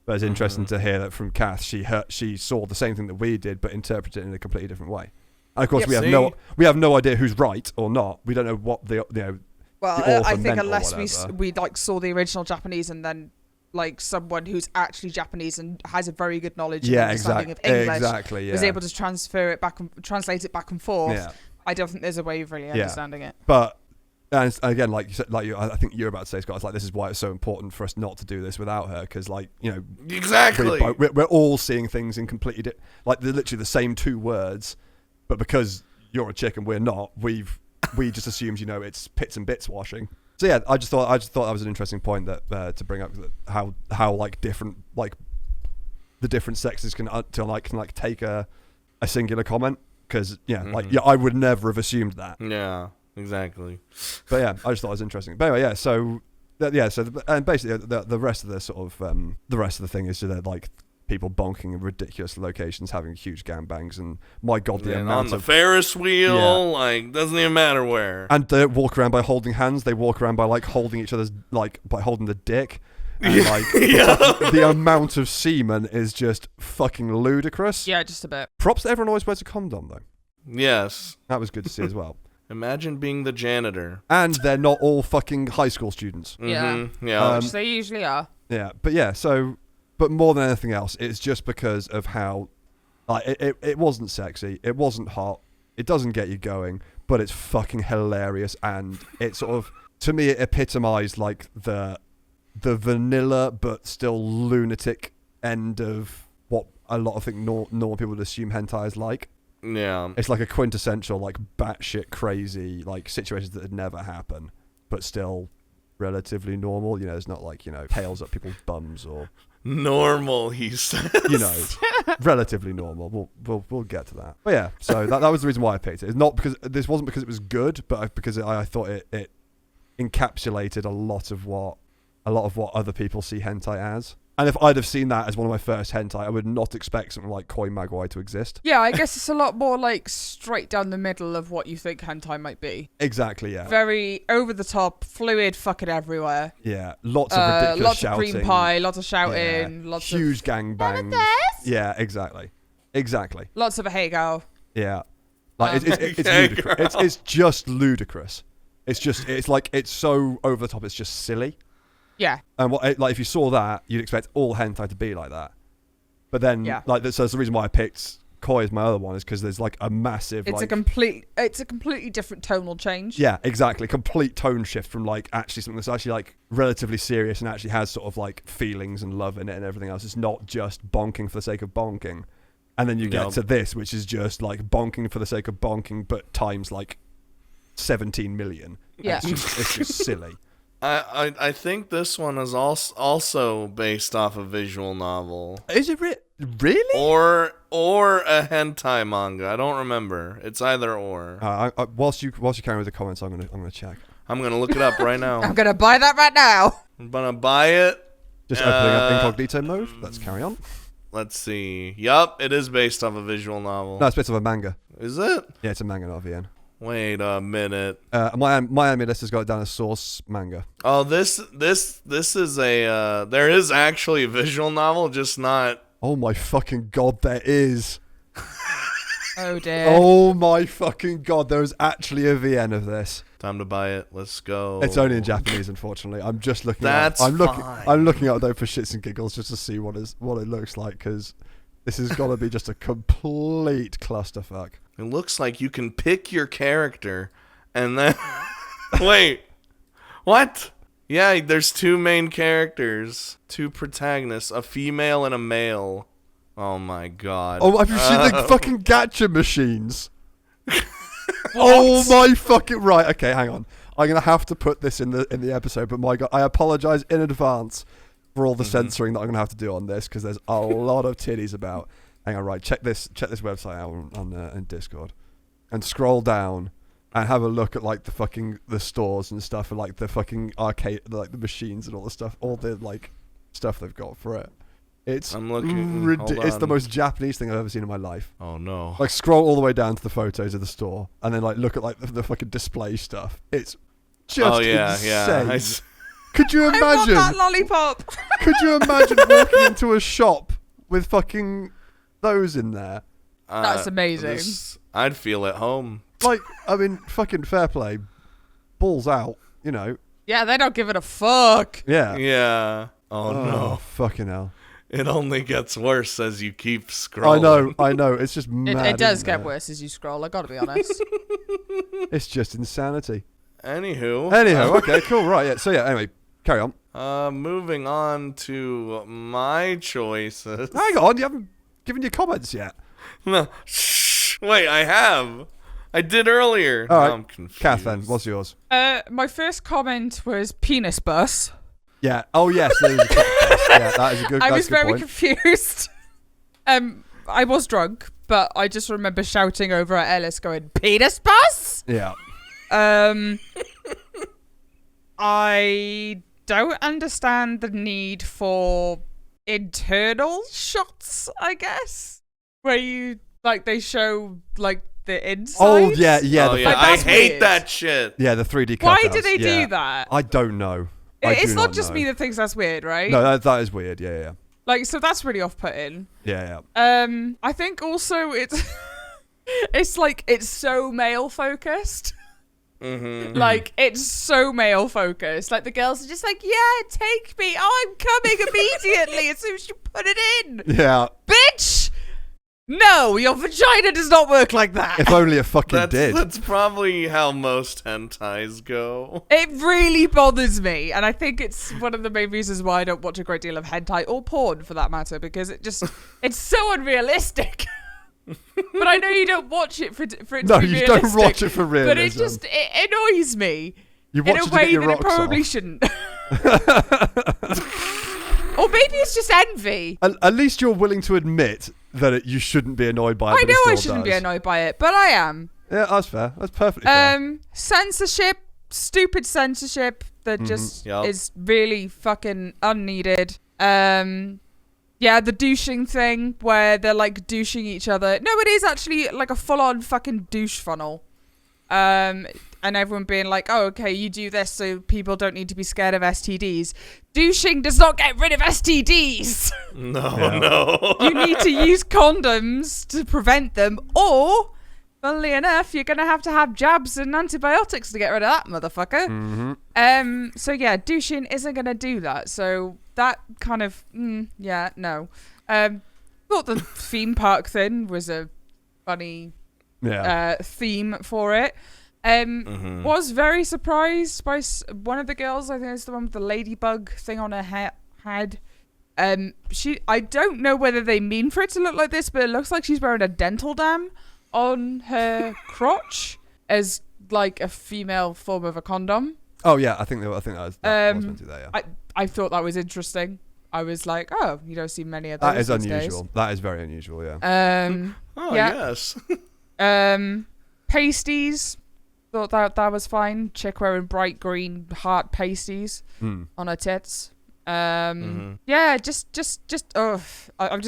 But it's interesting to hear that from Kath, she saw the same thing that we did, but interpreted it in a completely different way. And of course, we have no idea who's right or not. We don't know what the Well, I think unless we like saw the original Japanese and then like someone who's actually Japanese and has a very good knowledge and understanding of English was able to translate it back and forth. Yeah. I don't think there's a way of really understanding it. But and again, like you said, I think you're about to say, Scott, it's like this is why it's so important for us not to do this without her, because exactly we're all seeing things in completely like they're literally the same two words, but because you're a chick and we're not, we just assumed it's pits and bits washing. So yeah, I just thought that was an interesting point that to bring up, how like different like the different sexes can take a singular comment. Because I would never have assumed that. Yeah, exactly. But yeah, I just thought it was interesting. But anyway, and basically the rest of the sort of the rest of the thing is like people bonking in ridiculous locations, having huge gangbangs, and my god, the amount on the Ferris wheel, like doesn't even matter where. And they walk around by holding hands. They walk around by like holding each other's by holding the dick. And the amount of semen is just fucking ludicrous. Yeah, just a bit. Props that everyone always wears a condom though. Yes. That was good to see as well. Imagine being the janitor. And they're not all fucking high school students. Yeah. Yeah. Which they usually are. Yeah. But more than anything else, it's just because of how it wasn't sexy, it wasn't hot, it doesn't get you going, but it's fucking hilarious, and it sort of, to me, it epitomized like the vanilla but still lunatic end of what a lot of normal people would assume hentai is like. Yeah. It's like a quintessential like batshit crazy like situations that would never happen, but still relatively normal. It's not like tails up people's bums or normal. He says. Relatively normal. We'll get to that. But yeah, so that was the reason why I picked it. It's not because this wasn't because it was good, but because I thought it encapsulated a lot of what other people see hentai as. And if I'd have seen that as one of my first hentai, I would not expect something like 𝐻𝗇𝒩𝒯𝒜𝐼 to exist. Yeah, I guess it's a lot more like straight down the middle of what you think hentai might be. Exactly, yeah. Very over the top, fluid, fucking everywhere. Yeah, lots of ridiculous lots shouting. Lots of cream pie, lots of shouting, lots of huge gangbangs. Yeah, exactly. Lots of a hey girl. Yeah, like it's ludicrous. It's just ludicrous. It's so over the top. It's just silly. Yeah. And if you saw that, you'd expect all hentai to be like that. But then, so that's the reason why I picked 𝐻oi as my other one, is because there's like a massive. It's a completely different tonal change. Yeah, exactly. Complete tone shift from like actually something that's actually like relatively serious and actually has sort of like feelings and love in it and everything else. It's not just bonking for the sake of bonking. And then you get Yep. to this, which is just like bonking for the sake of bonking, but times like 17 million. Yeah. It's just silly. I think this one is also based off a visual novel. Is it really? Or a hentai manga. I don't remember. It's either or. Whilst you carry with the comments, I'm gonna check. I'm gonna look it up right now. I'm gonna buy that right now. I'm gonna buy it. Just opening up incognito mode. Let's carry on. Let's see. Yup, it is based off a visual novel. No, it's based off a manga. Is it? Yeah, it's a manga, not a VN. Wait a minute. My anime list has got it down as source manga. Oh, this is a there is actually a visual novel, just not. Oh my fucking god, there is. Oh dear. Oh my fucking god, there is actually a VN of this. Time to buy it. Let's go. It's only in Japanese, unfortunately. I'm just looking. That's I'm looking. fine. I'm looking at it though for shits and giggles, just to see what it looks like, because this has got to be just a complete clusterfuck. It looks like you can pick your character, and then wait, what? Yeah, there's two main characters, two protagonists, a female and a male. Oh my god. Oh, have you seen the fucking gacha machines? Oh my fucking right. Okay, hang on. I'm gonna have to put this in the episode, but my god, I apologize in advance for all the censoring that I'm gonna have to do on this, because there's a lot of titties about. Hang on, right? Check this website out on Discord, and scroll down and have a look at like the stores and stuff, and like the fucking arcade, like the machines and all the stuff, all the like stuff they've got for it. It's I'm looking. Hold it's the on. most Japanese thing I've ever seen in my life. Oh no. Like scroll all the way down to the photos of the store, and then like look at like the fucking display stuff. It's just insane. Could you I want imagine? that lollipop. Could you imagine walking into a shop with fucking those in there? That's amazing. I'd feel at home. Like, I mean, fucking fair play, balls out, you know. Yeah, they don't give it a fuck. Yeah. Yeah. Oh no. Fucking hell. It only gets worse as you keep scrolling. I know. It's just mad. It does isn't get it? worse as you scroll. I gotta be honest. It's just insanity. Anywho. Okay, cool. Right. Yeah. So yeah. Anyway, carry on. Moving on to my choices. Hang on. You haven't given your comments yet. No. Shh. Wait, I have. I did earlier. All right. Now I'm confused. Kath, then, what's yours? My first comment was penis bus. Yeah. Oh yes. There is a podcast. Yeah, that is a good. I that's was a good very point. confused. I was drunk, but I just remember shouting over at Ellis, going, "Penis bus!" Yeah. I don't understand the need for internal shots, I guess, where you like they show like the inside. Oh yeah. Yeah. Oh the yeah. Like, I that's hate weird. that shit. Yeah. The 3D. Why cutouts, do they yeah. do that? I don't know. It's do not just know. me that thinks that's weird, right? No, that is weird. Yeah. Like, so that's really off-putting. Yeah. I think also it's it's like it's so male focused. Mm-hmm. Like it's so male focused. Like the girls are just like, yeah, take me. Oh, I'm coming immediately as soon as you put it in. Yeah. Bitch! No, your vagina does not work like that. If only it fucking did. That's probably how most hentais go. It really bothers me, and I think it's one of the main reasons why I don't watch a great deal of hentai or porn, for that matter, because it's so unrealistic. But I know you don't watch it for it to be realistic. No, you don't watch it for realism. But it annoys me You in watch a it to way get your that it rocks probably off. shouldn't. Or maybe it's just envy. At least you're willing to admit that you shouldn't be annoyed by it. I but it know I still shouldn't be does. annoyed by it, but I am. Yeah, that's fair. That's perfectly fair. Censorship, stupid censorship that just Yup. is really fucking unneeded. Yeah, the douching thing where they're like douching each other. No, it is actually like a full-on fucking douche funnel. And everyone being like, oh, okay, you do this so people don't need to be scared of STDs. Douching does not get rid of STDs. No. You need to use condoms to prevent them, or, funnily enough, you're going to have jabs and antibiotics to get rid of that motherfucker. Mm-hmm. So yeah, douching isn't going to do that. So that kind of, yeah, no. Thought the theme park thing was a funny theme for it. Was very surprised by one of the girls. I think it's the one with the ladybug thing on her head. I don't know whether they mean for it to look like this, but it looks like she's wearing a dental dam on her crotch as like a female form of a condom. Oh yeah, I think that was meant to do that. Yeah. I thought that was interesting. I was like, oh, you don't see many of those. That is these unusual. days. That is very unusual. Yeah. Yes. Pasties. Thought that was fine. Chick wearing bright green heart pasties on her tits. Yeah, I'm just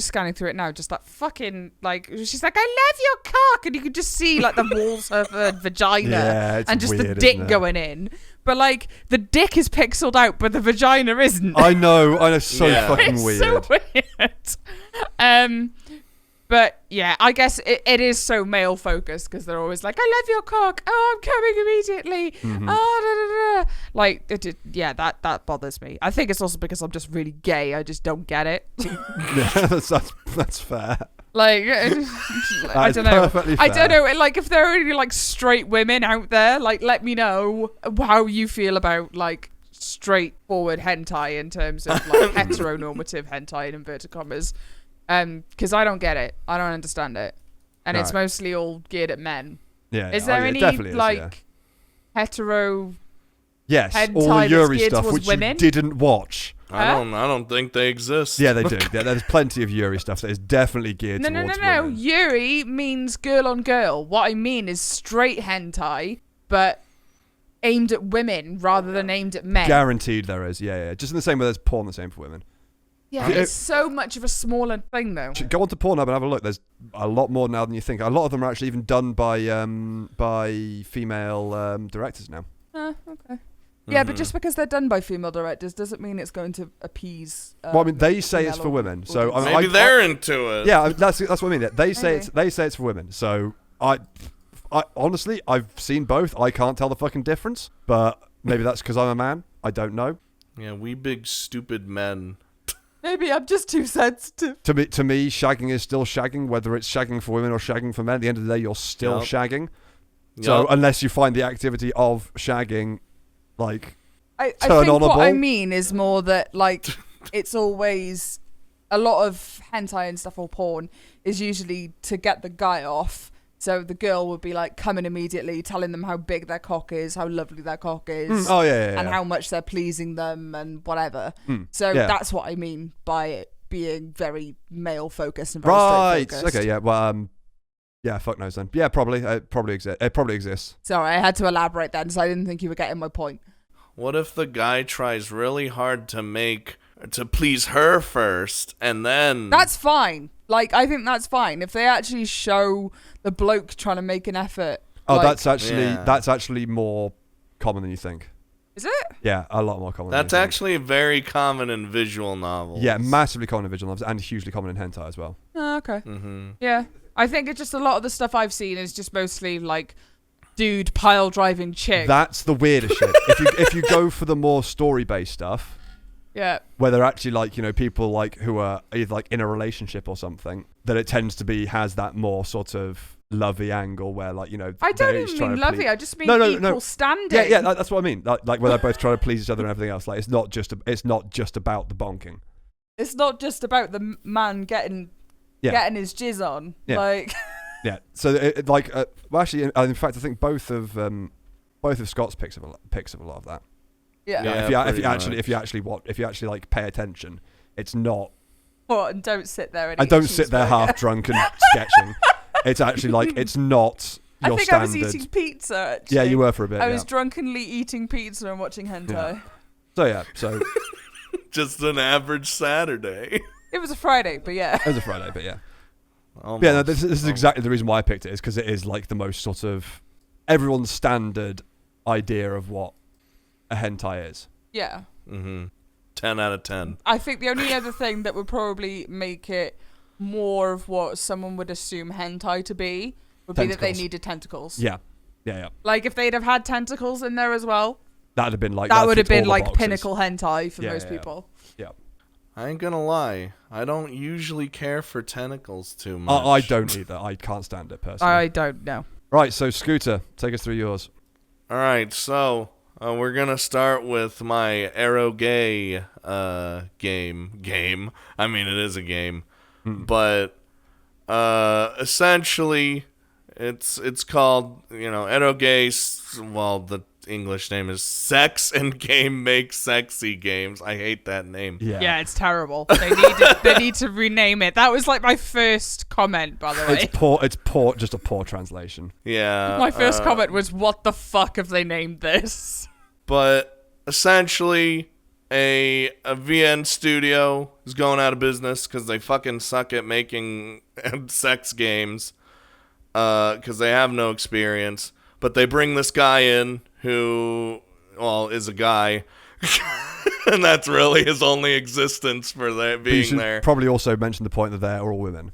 scanning through it now. Just that fucking, like, she's like, I love your cock, and you could just see like the walls of her vagina it's and just weird, the dick isn't it? going in. But like the dick is pixeled out, but the vagina isn't. I know, so fucking It's weird. so weird. But yeah, I guess it is so male focused because they're always like, I love your cock. Oh, I'm coming immediately. Oh, da, da, da. Like, that bothers me. I think it's also because I'm just really gay. I just don't get it. Yeah, that's fair. Like, I don't know. Perfectly I fair. don't know. Like, if there are any like straight women out there, like, let me know how you feel about like straightforward hentai in terms of like heteronormative hentai in inverted commas. Because I don't get it. I don't understand it. And it's mostly all geared at men. Yeah. Is there any, like, hetero Yes, all hentai the that's Yuri geared stuff towards which women? you didn't watch. I don't think they exist. Yeah, they do. Yeah, there's plenty of Yuri stuff that is definitely geared No. towards women. Yuri means girl on girl. What I mean is straight hentai, but aimed at women rather than aimed at men. Guaranteed there is. Yeah. Just in the same way there's porn the same for women. Yeah, it's so much of a smaller thing, though. Go onto Pornhub and have a look. There's a lot more now than you think. A lot of them are actually even done by female directors now. Okay. Yeah, but just because they're done by female directors doesn't mean it's going to appease. Well, I mean, they say it's for women, so I mean, maybe they're into it. Yeah, that's what I mean. They say it's for women. So I honestly, I've seen both. I can't tell the fucking difference, but maybe that's because I'm a man. I don't know. Yeah, we big stupid men. Maybe I'm just too sensitive. To me, shagging is still shagging, whether it's shagging for women or shagging for men. At the end of the day, you're still shagging. So unless you find the activity of shagging, like, I think what I mean is more that, like, it's always a lot of hentai and stuff or porn is usually to get the guy off. So the girl would be like coming immediately, telling them how big their cock is, how lovely their cock is, and how much they're pleasing them and whatever. So that's what I mean by it being very male focused and very straight focused. Okay, yeah. Well, yeah, fuck knows then. Yeah, probably. It probably exists. Sorry, I had to elaborate then, so I didn't think you were getting my point. What if the guy tries really hard to please her first, and then... That's fine. Like, I think that's fine. If they actually show the bloke trying to make an effort. Oh, like, that's actually more common than you think. Is it? Yeah, a lot more common. That's actually very common in visual novels. Yeah, massively common in visual novels and hugely common in hentai as well. Oh, okay. Yeah. I think it's just a lot of the stuff I've seen is just mostly like dude pile driving chick. That's the weirdest shit. If you go for the more story based stuff, yeah, where they're actually like, you know, people like who are either like in a relationship or something, that it tends to be has that more sort of lovey angle where, like, you know, I don't even mean lovey. I just mean equal standing. Yeah, that's what I mean. Like where they're both trying to please each other and everything else. Like it's not just about the bonking. It's not just about the man getting his jizz on. Yeah. Like. Yeah. So actually, in fact, I think both of Scott's picks have a lot of that. Yeah. If you actually like pay attention, it's not. What? And don't sit there. And don't sit there half drunk and sketching. It's actually like it's not your I think standard. I was eating pizza. Actually. Yeah, you were for a bit. I was drunkenly eating pizza and watching hentai. Yeah. So just an average Saturday. It was a Friday, but yeah. It was a Friday, but yeah. Almost. Yeah, no, this is exactly the reason why I picked it, is because it is like the most sort of everyone's standard idea of what a hentai is. Yeah. 10 out of 10. I think the only other thing that would probably make it more of what someone would assume hentai to be would be that they needed tentacles. Yeah. Like if they'd have had tentacles in there as well. That'd have been like that would have been like pinnacle hentai for most people. Yeah. I ain't gonna lie. I don't usually care for tentacles too much. I don't either. I can't stand it personally. I don't know. Right, so Scooter, take us through yours. All right, so we're gonna start with my eroge game. I mean, it is a game, but essentially, it's called eroge. Well, the English name is Sex and Game Make Sexy Games. I hate that name. Yeah, it's terrible. They need to rename it. That was like my first comment, by the way. It's poor, just a poor translation. Yeah. My first comment was, "What the fuck have they named this?" But essentially, a VN studio is going out of business because they fucking suck at making sex games. Because they have no experience. But they bring this guy in who, well, is a guy. And that's really his only existence for being there. Probably also mention the point that they're all women.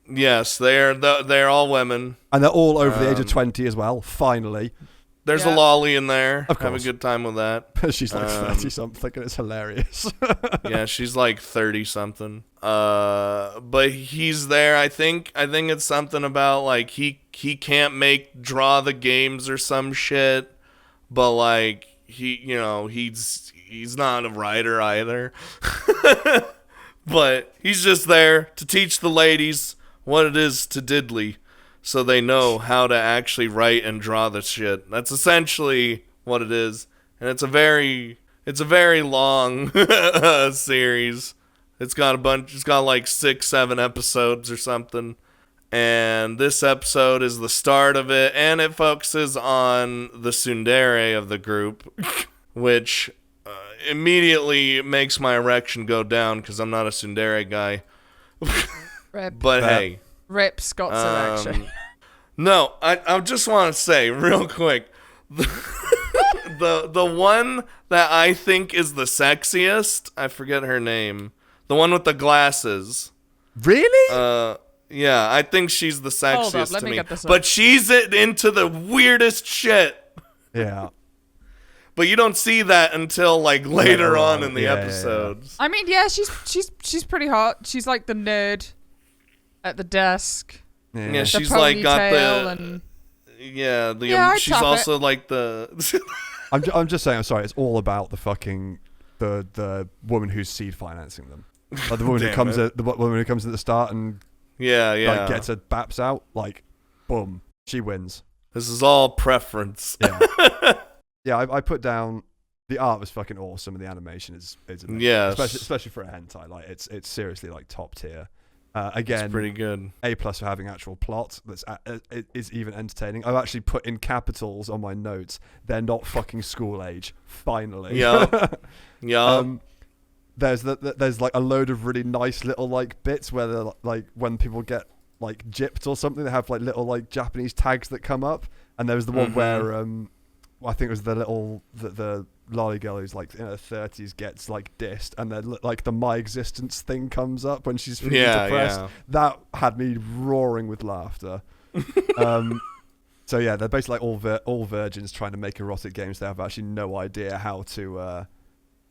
Yes, they're all women. And they're all over the age of 20 as well, finally. There's a lolly in there. Of course. Have a good time with that. She's like 30-something, and it's hilarious. Yeah, she's like 30-something. But he's there. I think it's something about like he can't draw the games or some shit. But like he's not a writer either. But he's just there to teach the ladies what it is to diddly, so they know how to actually write and draw the shit. That's essentially what it is. And it's a very long series. It's got like 6-7 episodes or something. And this episode is the start of it, and it focuses on the tsundere of the group, which immediately makes my erection go down because I'm not a tsundere guy. Rip. But hey. Rip Scott's erection. No, I just want to say real quick, the one that I think is the sexiest, I forget her name, the one with the glasses. Really? Yeah, I think she's the sexiest Hold up, let to me me. get this up. But she's into the weirdest shit. Yeah. But you don't see that until like later on in the yeah, episodes. I mean, yeah, she's pretty hot. She's like the nerd at the desk. Yeah, she's the like got ponytail the and... She's tap also it. like the. I'm just saying. I'm sorry. It's all about the fucking the woman who's seed financing them. Like the woman who comes at the start and like gets her baps out. Like, boom, she wins. This is all preference. Yeah. Yeah, I put down the art was fucking awesome and the animation is amazing. Yes. Especially for a hentai, like it's seriously like top tier. Again, it's pretty good. A+ for having actual plot that's is even entertaining. I've actually put in capitals on my notes. They're not fucking school age. Finally. Yeah. Yeah. There's like a load of really nice little like bits where they're like when people get like gypped or something, they have like little like Japanese tags that come up. And there was the one where I think it was the lolly girl who's like in her 30s gets like dissed, and then like the my existence thing comes up when she's feeling depressed. That had me roaring with laughter. So yeah, they're basically like all virgins trying to make erotic games. They have actually no idea how to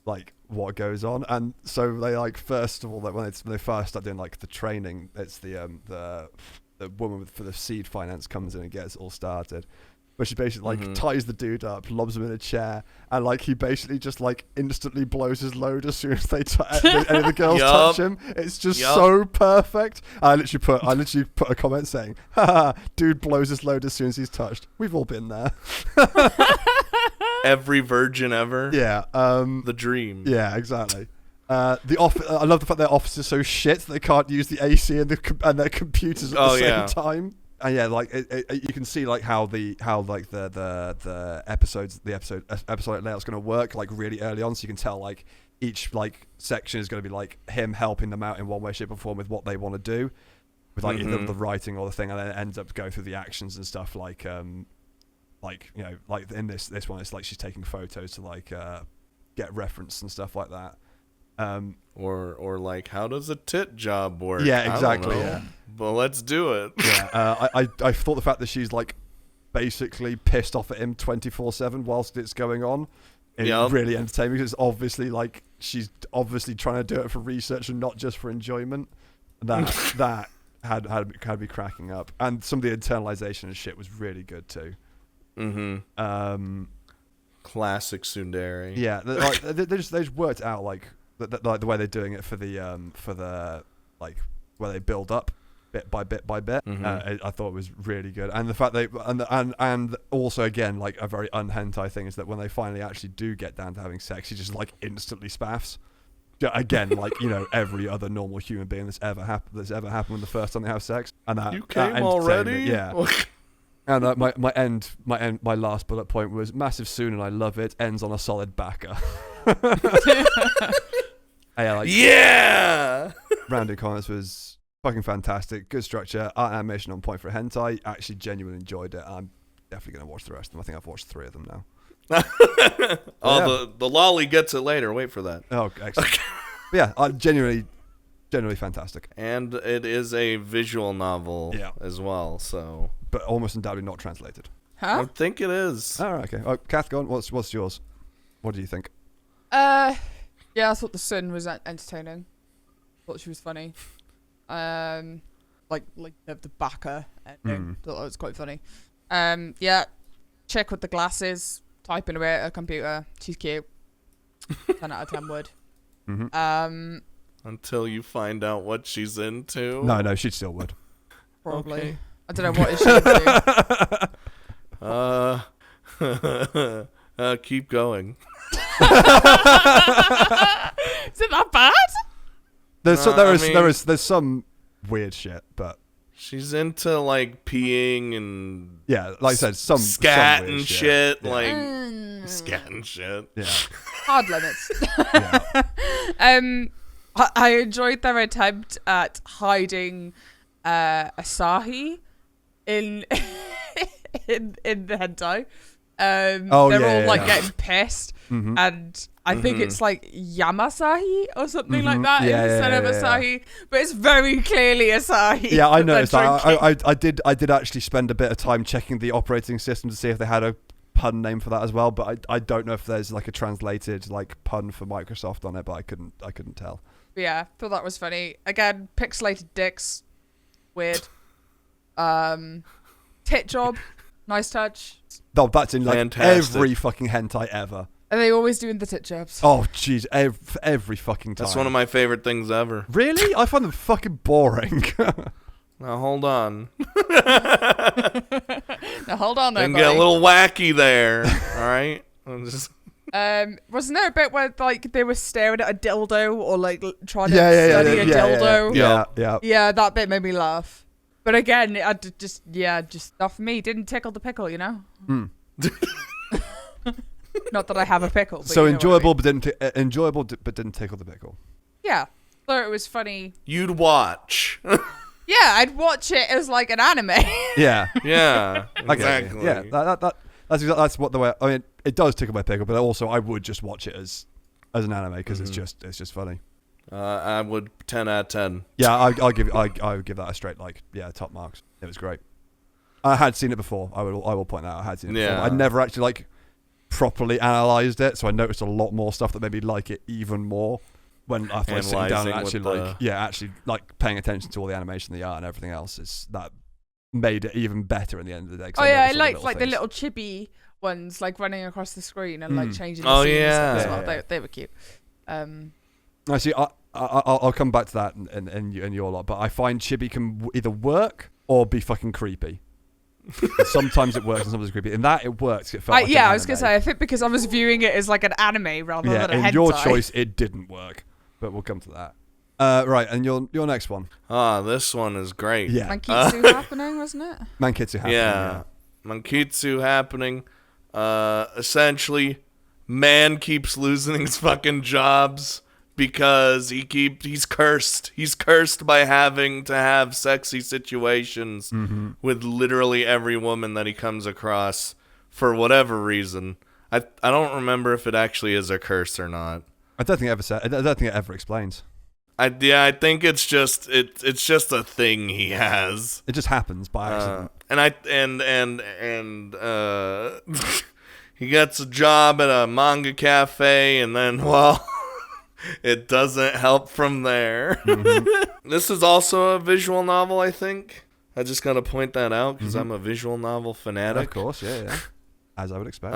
like what goes on, and so they like first of all like when they first start doing like the training, it's the woman for the seed finance comes in and gets it all started. Where she basically like ties the dude up, lobs him in a chair, and like he basically just like instantly blows his load as soon as any of the girls touch him. It's just so perfect. I literally put a comment saying, "Haha, dude blows his load as soon as he's touched." We've all been there. Every virgin ever. Yeah. The dream. Yeah, exactly. I love the fact their office is so shit that they can't use the AC and their computers at the same time. And yeah, like you can see like how the episode layout's going to work like really early on, so you can tell like each like section is going to be like him helping them out in one way, shape, or form with what they want to do, with like either the writing or the thing, and then it ends up going through the actions and stuff like like in this one it's like she's taking photos to like get reference and stuff like that. Or like, how does a tit job work? Yeah, exactly. Yeah. Well, let's do it. Yeah. I thought the fact that she's like basically pissed off at him 24/7 whilst it's going on is really entertaining, because it's obviously like she's obviously trying to do it for research and not just for enjoyment. That had me cracking up, and some of the internalization and shit was really good too. Classic tsundere. Yeah, they just worked out like the way they're doing it for the like where they build up bit by bit by bit. I thought it was really good, and the fact and also again like a very un-hentai thing is that when they finally actually do get down to having sex, he just like instantly spaffs. Yeah, again, like every other normal human being that's ever happened when the first time they have sex, and that you came that already. Yeah. And my last bullet point was massive soon, and I love it. Ends on a solid backer. Yeah. Rounding comments was fucking fantastic. Good structure, art animation on point for hentai. Actually, genuinely enjoyed it. I'm definitely gonna watch the rest of them. I think I've watched 3 of them now. The lolly gets it later. Wait for that. Oh, excellent. Yeah, genuinely fantastic. And it is a visual novel as well, so. But almost undoubtedly not translated. Huh? I think it is. Oh, okay. Oh, Kath, go on. What's yours? What do you think? Yeah, I thought the Sun was entertaining. Thought she was funny. Like the backer ending. Thought that was quite funny. Yeah, chick with the glasses, typing away at her computer. She's cute. 10 out of 10 would. Until you find out what she's into. No, she still would. Probably. Okay. I don't know what is she into. Keep going. Is it that bad? There's some weird shit, but she's into like peeing and like I said, some scat weird and shit. Like scat and shit. Yeah. Hard limits. Yeah. I enjoyed their attempt at hiding Asahi in the hentai. They're all like getting pissed, and I think it's like Yamasahi or something like that instead of Asahi, but it's very clearly Asahi. Yeah, I noticed that. I did actually spend a bit of time checking the operating system to see if they had a pun name for that as well, but I don't know if there's like a translated like pun for Microsoft on it, but I couldn't tell. Yeah, thought that was funny. Again, pixelated dicks, weird. Tit job, nice touch. No, that's in like Fantastic. Every fucking hentai ever. Are they always doing the tit jobs? Oh, jeez, every fucking time. That's one of my favorite things ever. Really? I find them fucking boring. Now hold on. Now hold on there, Then buddy. get a little wacky there. All right. Wasn't there a bit where like they were staring at a dildo or like trying to study a dildo? Yeah, that bit made me laugh. But again, just not for me. Didn't tickle the pickle, you know. Not that I have a pickle. But so you know enjoyable, what I mean. but didn't tickle the pickle. Yeah, thought it was funny. You'd watch. Yeah, I'd watch it as like an anime. Yeah. Yeah. Exactly. Yeah. That's what the way. I mean, it does tickle my pickle, but also I would just watch it as an anime because it's just funny. I would 10 out of 10. Yeah, I would give that a straight top marks. It was great. I had seen it before. I will point that out. I had seen it before. I'd never actually like properly analyzed it, so I noticed a lot more stuff that made me like it even more when after I sitting down and actually actually like paying attention to all the animation, the art, and everything else. That made it even better in the end of the day. Oh yeah, I liked like the little chibi ones like running across the screen and like changing the scenes as well. They were cute. I see. I'll come back to that in your lot, but I find chibi can either work or be fucking creepy. Sometimes it works and sometimes it's creepy. In that, it works. It felt like I was gonna say, I think because I was viewing it as like an anime rather than a hentai. In your choice, it didn't work, but we'll come to that. Right, and your next one. This one is great. Yeah, Mankitsu happening, wasn't it? Mankitsu happening. Yeah, Mankitsu happening. Essentially, man keeps losing his fucking jobs because he's cursed. He's cursed by having to have sexy situations with literally every woman that he comes across for whatever reason. I don't remember if it actually is a curse or not. I don't think it ever explains. I think it's just a thing he has. It just happens by accident. He gets a job at a manga cafe, and then it doesn't help from there. This is also a visual novel, I think. I just gotta point that out because I'm a visual novel fanatic. Of course, yeah. As I would expect.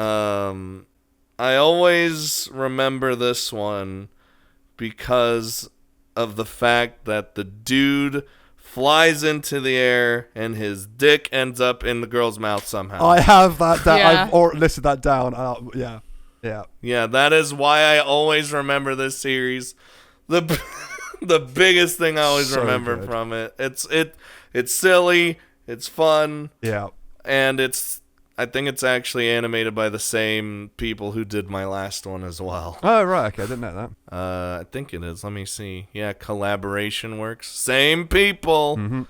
I always remember this one because of the fact that the dude flies into the air and his dick ends up in the girl's mouth somehow. I have that down. Yeah. I've listed that down. Yeah. Yeah, that is why I always remember this series. The the biggest thing I always So remember good. from it. It's silly, it's fun, Yeah. and I think it's actually animated by the same people who did my last one as well. Oh, right. Okay. I didn't know that. I think it is. Let me see. Yeah, Collaboration Works. Same people. Mm-hmm.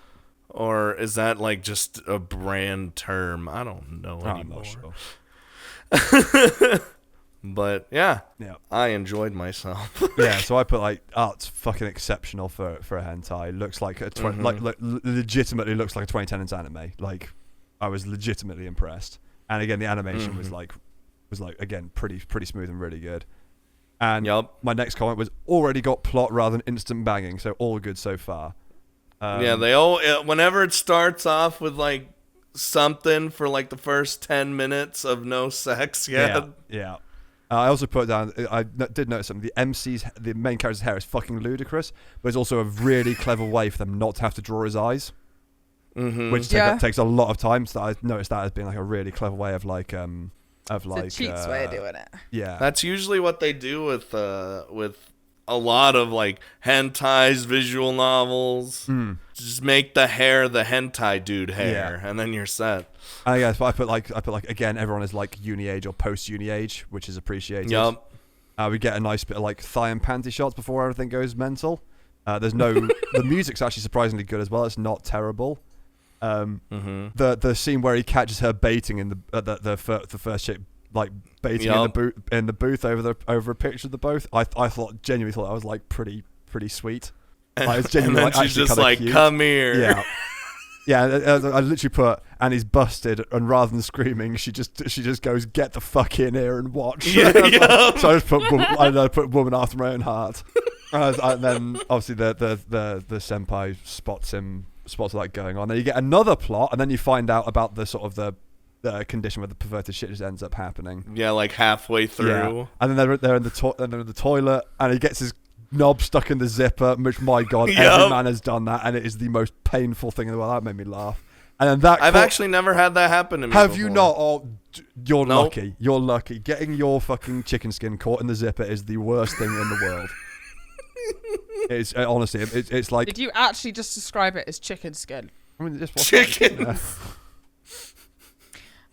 Or is that like just a brand term? I don't know I'm anymore. not sure. But yeah, Yeah. I enjoyed myself. Yeah, so I put like art's fucking exceptional for a hentai. Looks like a legitimately looks like a 2010s anime. Like I was legitimately impressed. And again, the animation was like again pretty smooth and really good. And my next comment was already got plot rather than instant banging, so all good so far. Yeah, whenever it starts off with like something for like the first 10 minutes of no sex, Yeah. I also put down. I did notice something. The main character's hair is fucking ludicrous, but it's also a really clever way for them not to have to draw his eyes, which takes a lot of time. So I noticed that as being like a really clever way of like It's a cheats way of doing it. Yeah, that's usually what they do with a lot of like hentais, visual novels. Just make the hair the hentai dude hair, and then you're set. I put like again, everyone is like uni age or post uni age, which is appreciated. We get a nice bit of like thigh and panty shots before everything goes mental. There's no the music's actually surprisingly good as well. It's not terrible. The scene where he catches her baiting in the first chick like baiting in the booth over a picture of the both. I genuinely thought that was like pretty sweet. Like, it's genuinely, and then she's just like, cute. come here. Yeah. Yeah, I literally put, and he's busted, and rather than screaming, she just goes, get the fuck in here and watch. So I just put woman after my own heart. And then obviously the senpai spots that going on. Then you get another plot, and then you find out about the sort of the condition where the perverted shit just ends up happening. Yeah, like halfway through. Yeah. And then they're in the toilet, and he gets his knob stuck in the zipper, which, my God, every man has done that, and it is the most painful thing in the world. That made me laugh. And then I've actually never had that happen to me. Have before. you not? Oh, you're lucky. You're lucky. Getting your fucking chicken skin caught in the zipper is the worst thing in the world. It's honestly, it's like. Did you actually just describe it as chicken skin? I mean, just chicken.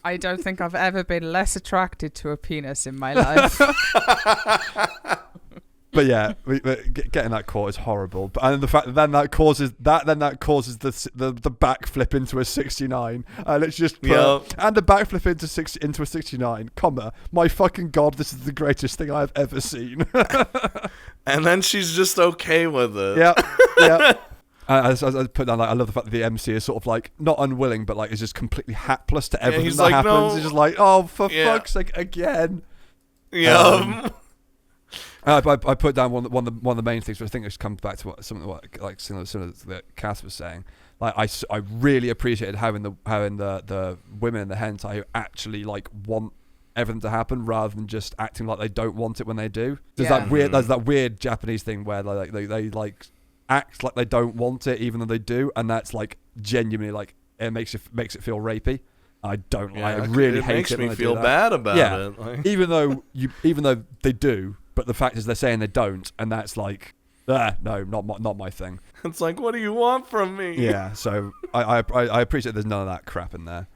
I don't think I've ever been less attracted to a penis in my life. But yeah, getting that caught is horrible. But and the fact that then that causes the backflip into a 69. And it's just and the backflip into a 69. My fucking God, this is the greatest thing I've ever seen. And then she's just okay with it. Yeah. As I put down, like, I love the fact that the MC is sort of like not unwilling, but like is just completely hapless to everything that happens. No. He's just like, oh, for fuck's sake, again. Yeah. I put down one of the main things, but I think it just comes back to what similar that Cass was saying. Like I really appreciated having the women in the hentai who actually like want everything to happen rather than just acting like they don't want it when they do. There's that weird Japanese thing where they like act like they don't want it even though they do, and that's like genuinely like it makes it feel rapey. I don't. I really hate it. Makes me feel bad about it. Like. even though they do. But the fact is, they're saying they don't, and that's like, no, not my thing. It's like, what do you want from me? Yeah, so I appreciate there's none of that crap in there.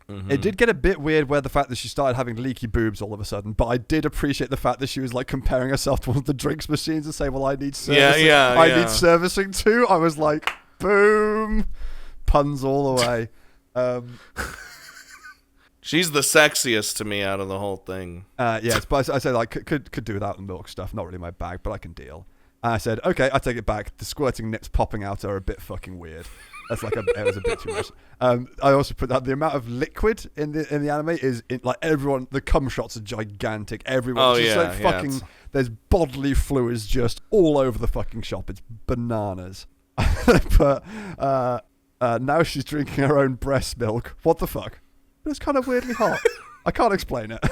It did get a bit weird where the fact that she started having leaky boobs all of a sudden, but I did appreciate the fact that she was like comparing herself to one of the drinks machines and saying, well, I need servicing. I need servicing too. I was like, boom, puns all the way. She's the sexiest to me out of the whole thing. Yes, but I said like could do without the milk stuff. Not really my bag, but I can deal. And I said, okay, I take it back. The squirting nips popping out are a bit fucking weird. That's like it was a bit too much. I also put that the amount of liquid in the anime is like everyone. The cum shots are gigantic. Everyone. There's bodily fluids just all over the fucking shop. It's bananas. But now she's drinking her own breast milk. What the fuck? It's kind of weirdly hot. I can't explain it.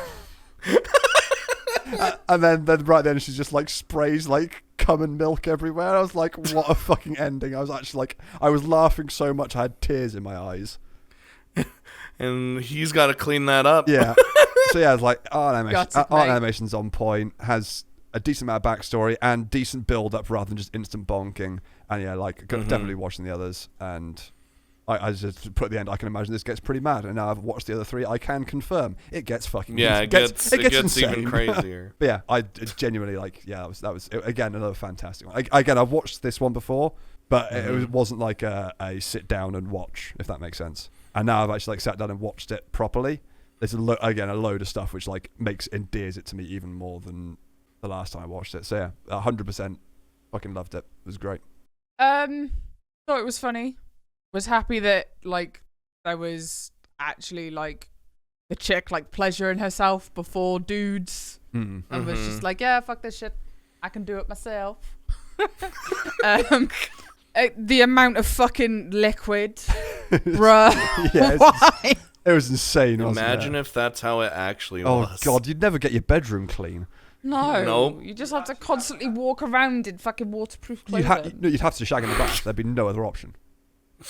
And then right then she just like sprays like cum and milk everywhere. I was like, what a fucking ending. I was actually like, I was laughing so much I had tears in my eyes. And he's got to clean that up. Yeah. So yeah, it's like art Got it, animation's on point, has a decent amount of backstory and decent build up rather than just instant bonking. And yeah, like definitely watching the others, and I just put at the end, I can imagine this gets pretty mad. And now I've watched the other three, I can confirm it gets fucking it gets insane. even crazier. But yeah, I genuinely like, yeah, that was again another fantastic one. Again, I've watched this one before, but it wasn't like a sit down and watch, if that makes sense. And now I've actually like sat down and watched it properly. There's a load of stuff which like endears it to me even more than the last time I watched it. So yeah, 100% fucking loved it. It was great. Thought it was funny. Was happy that like there was actually like the chick like pleasuring herself before dudes, and was just like, yeah, fuck this shit, I can do it myself. The amount of fucking liquid, bruh. Yeah, Why? It was insane. Imagine if that's how it actually was. was. Oh god, you'd never get your bedroom clean. No, Nope. You just have to constantly walk around in fucking waterproof clothing. You'd have to shag in the bath. There'd be no other option.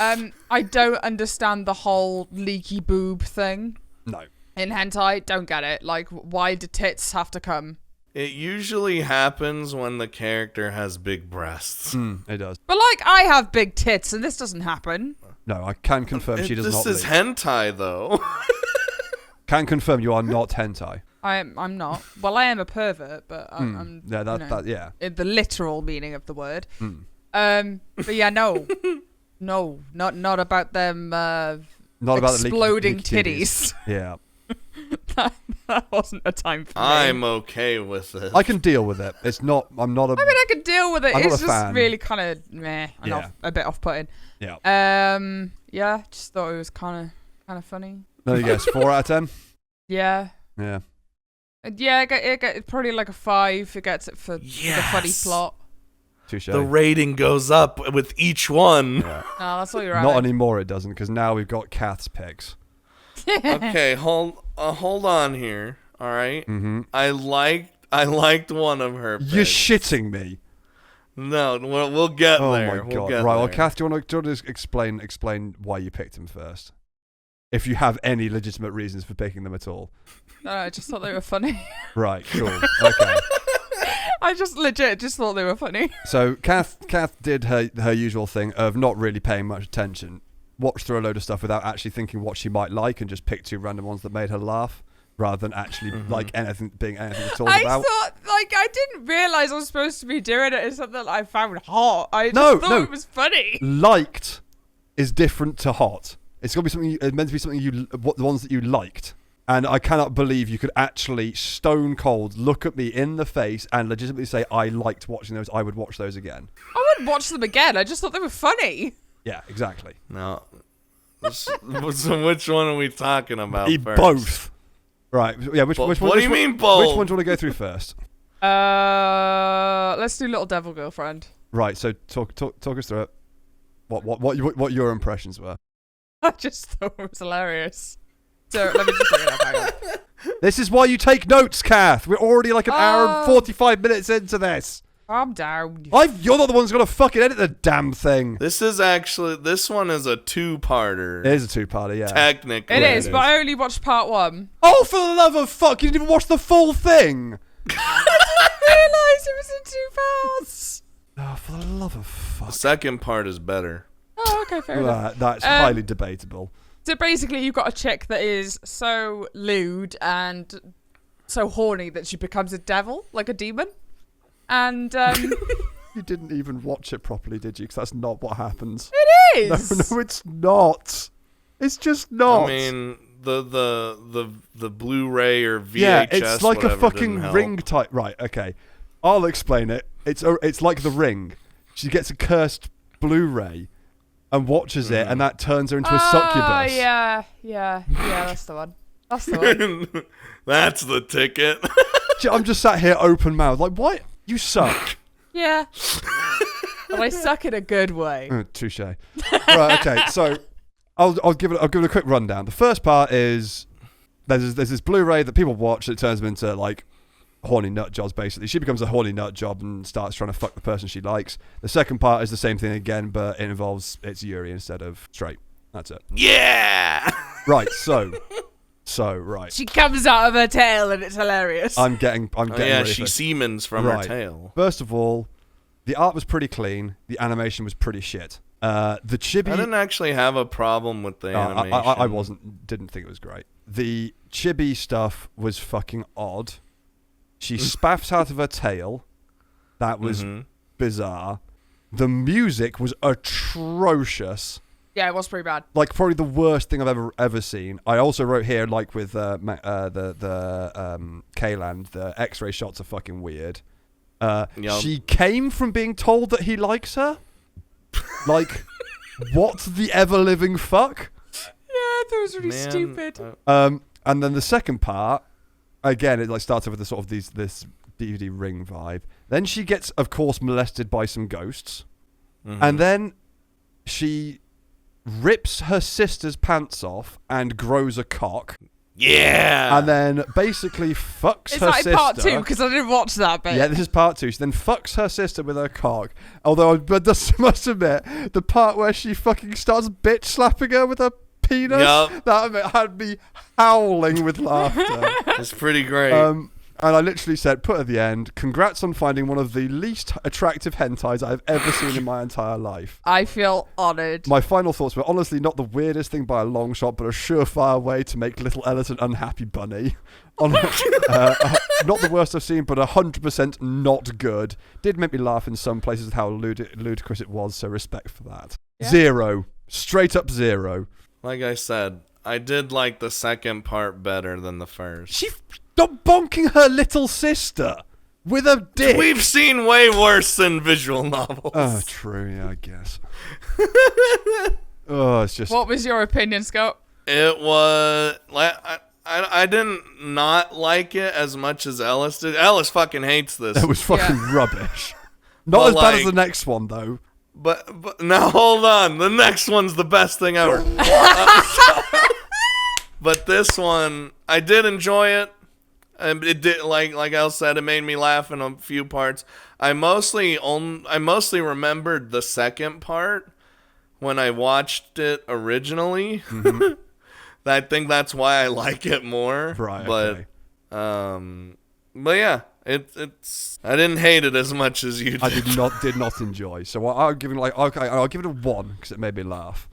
I don't understand the whole leaky boob thing. No. In hentai, don't get it. Like, why do tits have to come? It usually happens when the character has big breasts. It does. But like, I have big tits, and this doesn't happen. No, I can confirm she does not. This is hentai, though. Can confirm you are not hentai. I'm not. Well, I am a pervert, but I'm Yeah, that in the literal meaning of the word. But yeah, no, not about them. Not about the exploding leaky titties. Yeah. that wasn't a time for me. I'm okay with it. I can deal with it. It's not. I'm not a. I mean, I can deal with it. I'm not It's a just fan. really kind of meh, and Yeah. a bit off-putting. Yeah. Yeah, just thought it was kind of funny. No, you guess 4 out of 10. Yeah. Yeah. Yeah, it get probably like a 5. It gets it for the funny plot. Touche. The rating goes up with each one. Yeah. No, that's all you're at. Not anymore. It doesn't, because now we've got Kath's picks. Okay, hold on here. All right. Mm-hmm. I liked one of her picks. You're shitting me. No, we'll get Oh there. my We'll god! get Right, well, there. Kath, do you want to explain why you picked him first? If you have any legitimate reasons for picking them at all. No, I just thought they were funny. Right, cool. Okay. I just legit just thought they were funny. So Kath did her usual thing of not really paying much attention, watched through a load of stuff without actually thinking what she might like, and just picked 2 random ones that made her laugh, rather than actually like anything to talk about. I thought, like, I didn't realize I was supposed to be doing it as something that I found hot. I just thought it was funny. Liked is different to hot. It's got to be something. It's meant to be something the ones that you liked. And I cannot believe you could actually stone cold look at me in the face and legitimately say I liked watching those. I would watch those again. I wouldn't watch them again. I just thought they were funny. Yeah, exactly. No. So which one are we talking about first? Both. Right. Yeah. Which one? What do you mean both? Which one do you want to go through first? Let's do Little Devil Girlfriend. Right. So talk us through it. What your impressions were? I just thought it was hilarious. So let me just bring it up. Hang on. This is why you take notes, Kath. We're already like an hour and 45 minutes into this. Calm down. You're not the one who's gonna fucking edit the damn thing. This one is a 2-parter. It is a 2-parter, yeah. Technically. It is, but I only watched part 1. Oh, for the love of fuck! You didn't even watch the full thing. I realised it was in 2 parts. Oh, for the love of fuck! The second part is better. Oh, okay, fair enough. That's highly debatable. So basically, you've got a chick that is so lewd and so horny that she becomes a devil, like a demon. And You didn't even watch it properly, did you? Because that's not what happens. it is. No, it's not. It's just not. I mean, the Blu-ray or VHS. Yeah, it's like a whatever fucking didn't help. ring type. Right, okay. I'll explain it. It's like the Ring. She gets a cursed Blu-ray and watches it, and that turns her into a succubus. Oh, yeah, that's the one. That's the one. That's the ticket. I'm just sat here open mouthed, like, what? You suck. Yeah. But I suck in a good way. Touche. Right, okay. So I'll give it a quick rundown. The first part is there's this Blu-ray that people watch that turns them into like horny nut jobs, basically. She becomes a horny nut job and starts trying to fuck the person she likes. The second part is the same thing again, but it involves it's Yuri instead of straight. That's it. Yeah. Right, so right. She comes out of her tail and it's hilarious. I'm getting Yeah, ready she for- semens from her tail. First of all, the art was pretty clean. The animation was pretty shit. The chibi. I didn't actually have a problem with the animation. I didn't think it was great. The chibi stuff was fucking odd. She spaffs out of her tail. That was bizarre. The music was atrocious. Yeah, it was pretty bad. Like probably the worst thing I've ever seen. I also wrote here, like with K-Land, the X-ray shots are fucking weird. She came from being told that he likes her. Like, what the ever living fuck? Yeah, that was really stupid. And then the second part, again, it like started with the sort of this DVD ring vibe. Then she gets, of course, molested by some ghosts, and then she rips her sister's pants off and grows a cock. Yeah. And then basically fucks Is her that sister. in part 2? Because I didn't watch that bit. Yeah, this is part 2. She then fucks her sister with her cock. Although I must admit, the part where she fucking starts bitch slapping her with her penis, that had me howling with laughter. It's pretty great. And I literally said, put at the end, congrats on finding one of the least attractive hentais I've ever seen in my entire life. I feel honoured. My final thoughts were honestly not the weirdest thing by a long shot, but a surefire way to make little Ellis an unhappy bunny. Not the worst I've seen, but 100% not good. Did make me laugh in some places with how ludicrous it was, so respect for that. Yeah. 0. Straight up 0. Like I said, I did like the second part better than the first. She stopped bonking her little sister with a dick. We've seen way worse than visual novels. Oh, true. Yeah, I guess. It's just. What was your opinion, Scott? It was like I didn't not like it as much as Ellis did. Ellis fucking hates this. It was fucking rubbish. Not as bad as the next one though. But now hold on. The next one's the best thing ever. But this one, I did enjoy it. And it did, like El said, it made me laugh in a few parts. I mostly remembered the second part when I watched it originally. I think that's why I like it more. Right. But yeah, it's. I didn't hate it as much as you did. I did not enjoy. So I'll give it I'll give it a 1 because it made me laugh.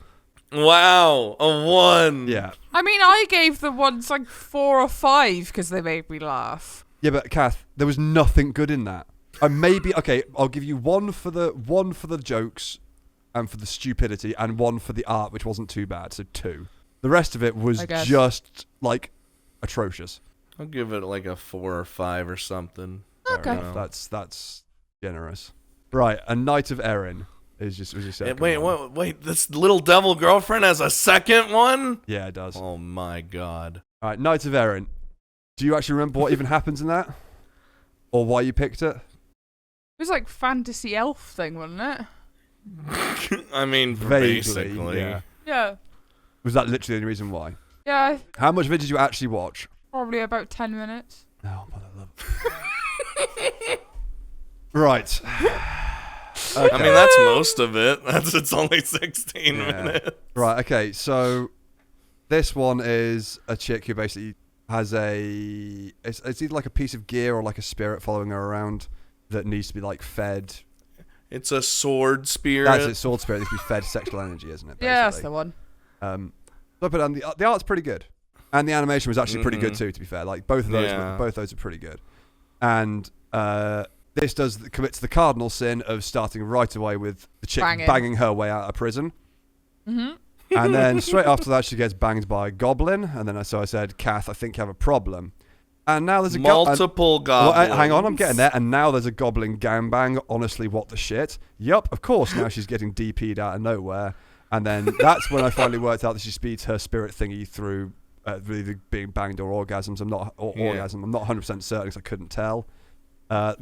Wow, a 1. Yeah. I mean, I gave the ones like 4 or 5 because they made me laugh. Yeah, but Kath, there was nothing good in that. I'll give you 1 for the jokes and for the stupidity, and 1 for the art, which wasn't too bad. So 2. The rest of it was just like atrocious. I'll give it like a 4 or 5 or something. Okay. That's generous. Right, A Knight of Erin. Was your second one. Wait, this little devil girlfriend has a second one? Yeah, it does. Oh my god. All right, Knight of Erin. Do you actually remember what even happens in that? Or why you picked it? It was like fantasy elf thing, wasn't it? I mean, Vaguely, basically. yeah. Yeah. Was that literally the only reason why? Yeah. How much of it did you actually watch? Probably about 10 minutes. Oh, mother love. Right. Okay. I mean, that's most of it. It's only 16 minutes. Right, okay, so this one is a chick who basically has it's either like a piece of gear or like a spirit following her around that needs to be like fed. It's a sword spirit. That's it, sword spirit needs to be fed sexual energy, isn't it? Basically? Yeah, that's the one. But the art's pretty good. And the animation was actually pretty good too, to be fair. Like both of those are pretty good. And this commits the cardinal sin of starting right away with the chick banging her way out of prison. Mm-hmm. And then straight after that, she gets banged by a goblin. And then I said, Kath, I think you have a problem. And now there's multiple goblins. Well, hang on, I'm getting there. And now there's a goblin gangbang. Honestly, what the shit? Yup, of course. Now she's getting DP'd out of nowhere. And then that's when I finally worked out that she speeds her spirit thingy through either being banged or orgasms. I'm not 100% certain because I couldn't tell.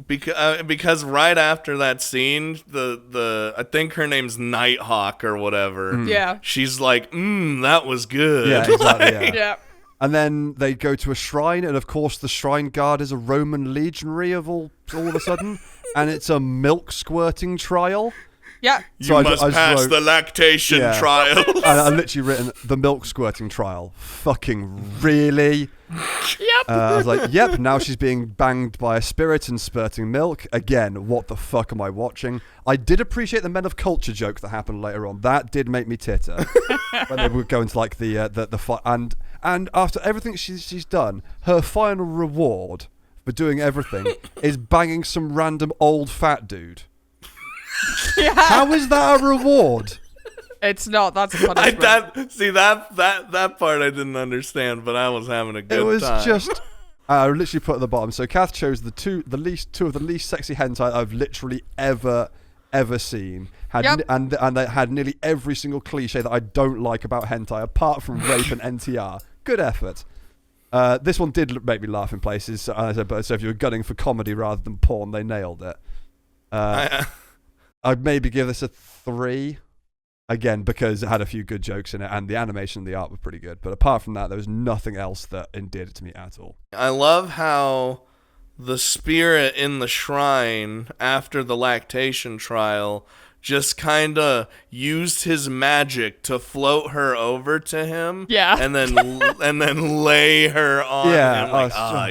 Because right after that scene, the I think her name's Nighthawk or whatever. Yeah. She's like, that was good. Yeah, exactly. Yeah. And then they go to a shrine, and of course the shrine guard is a Roman legionary of all of a sudden, and it's a milk squirting trial. Yeah. So You must pass wrote, the lactation trial. And I literally written the milk squirting trial. Fucking really? Yep. I was like, yep, now she's being banged by a spirit and spurting milk. Again, what the fuck am I watching? I did appreciate the Men of Culture joke that happened later on. That did make me titter. When they would go into like the fight. And after everything she's done, her final reward for doing everything is banging some random old fat dude. Yeah. How is that a reward? It's not. That's a punishment. That part I didn't understand, but I was having a good time. It was just. I literally put at the bottom. So Kath chose two of the least sexy hentai I've literally ever seen. And they had nearly every single cliche that I don't like about hentai, apart from rape and NTR. Good effort. This one did make me laugh in places. So if you were gunning for comedy rather than porn, they nailed it. I'd maybe give this a 3. Again, because it had a few good jokes in it, and the animation and the art were pretty good. But apart from that, there was nothing else that endeared it to me at all. I love how the spirit in the shrine after the lactation trial just kind of used his magic to float her over to him. Yeah. And then lay her on him.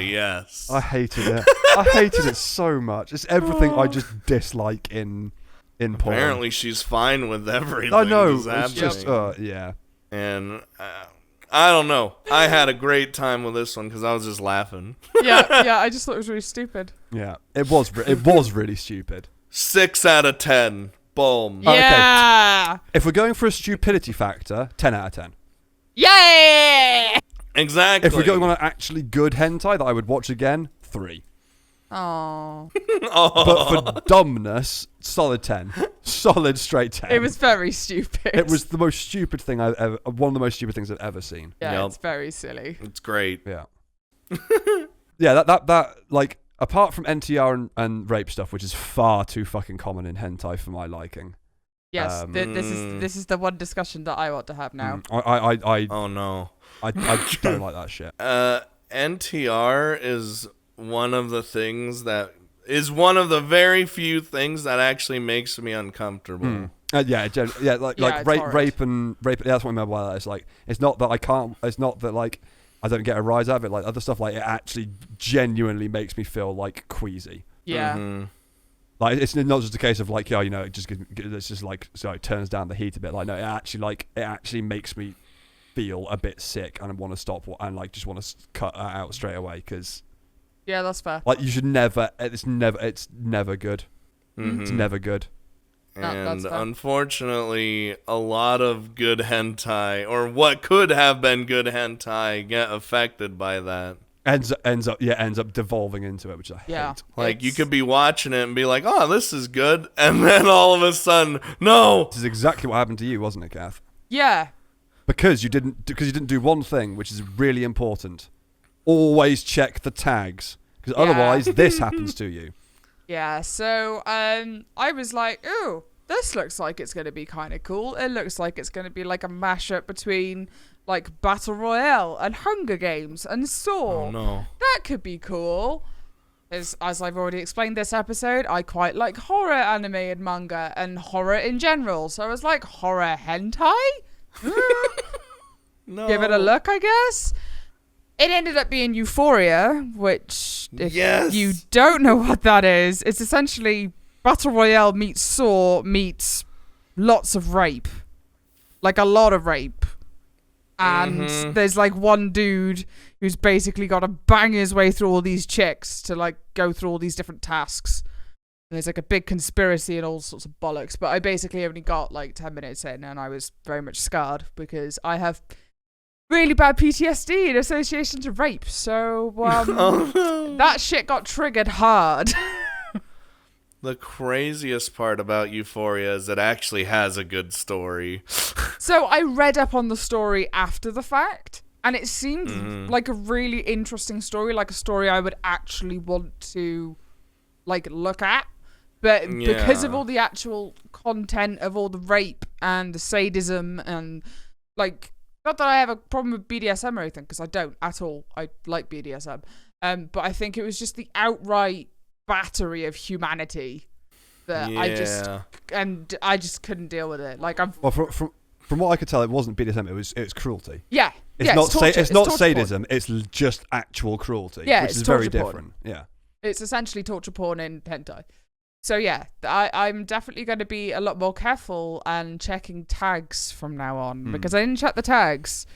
Yes. I hated it. I hated it so much. It's everything I just dislike in porn. Apparently she's fine with everything. I know. It's Just, yeah. And I don't know. I had a great time with this one because I was just laughing. Yeah. I just thought it was really stupid. Yeah. It was really stupid. 6 out of 10. Boom. Yeah. Okay. If we're going for a stupidity factor, 10 out of 10. Yeah. Exactly. If we're going on an actually good hentai that I would watch again, 3. Oh. But for dumbness, solid 10. Solid straight 10. It was very stupid. It was the most stupid thing one of the most stupid things I've ever seen. Yeah, Yep. it's very silly. It's great. Yeah. Yeah, that like apart from NTR and rape stuff, which is far too fucking common in hentai for my liking. Yes, this is the one discussion that I want to have now. I Oh no. I don't like that shit. NTR is one of the things that is one of the very few things that actually makes me uncomfortable. Like it's rape and yeah, that's what I meant by that. It's like it's not that I can't. It's not that like I don't get a rise out of it. Like other stuff, like it actually genuinely makes me feel like queasy. Yeah. Mm-hmm. Like it's not just a case of like, it just it's just like so it turns down the heat a bit. Like no, it actually makes me feel a bit sick and I want to stop and like just want to cut that out straight away because. Yeah, that's fair. Like you should never. It's never good. Mm-hmm. It's never good. And unfortunately, a lot of good hentai, or what could have been good hentai, get affected by that. Ends up devolving into it, which I hate. Like you could be watching it and be like, "Oh, this is good," and then all of a sudden, no. This is exactly what happened to you, wasn't it, Kath? Yeah. Because you didn't do one thing, which is really important. Always check the tags, because otherwise this happens to you. Yeah, so I was like, ooh, this looks like it's going to be kind of cool. It looks like it's going to be like a mashup between like Battle Royale and Hunger Games and Saw. Oh no. That could be cool. As I've already explained this episode, I quite like horror anime and manga and horror in general. So I was like, horror hentai? No. Give it a look, I guess. It ended up being Euphoria, which, if you don't know what that is, it's essentially Battle Royale meets Saw meets lots of rape. Like a lot of rape. And there's like one dude who's basically got to bang his way through all these chicks to like go through all these different tasks. And there's like a big conspiracy and all sorts of bollocks. But I basically only got like 10 minutes in and I was very much scarred because I have really bad PTSD in association to rape. So that shit got triggered hard. The craziest part about Euphoria is it actually has a good story. So I read up on the story after the fact, and it seemed like a really interesting story, like a story I would actually want to like look at. But because of all the actual content of all the rape and the sadism and like Not that I have a problem with BDSM or anything, because I don't at all. I like BDSM. But I think it was just the outright battery of humanity that I just couldn't deal with it. Like Well, from what I could tell, it wasn't BDSM. It was cruelty. Yeah. It's not torture. it's not torture sadism. It's just actual cruelty. Yeah, which it's is very torture porn. different. Yeah. It's essentially torture porn in hentai. So yeah, I'm definitely going to be a lot more careful and checking tags from now on, because I didn't check the tags,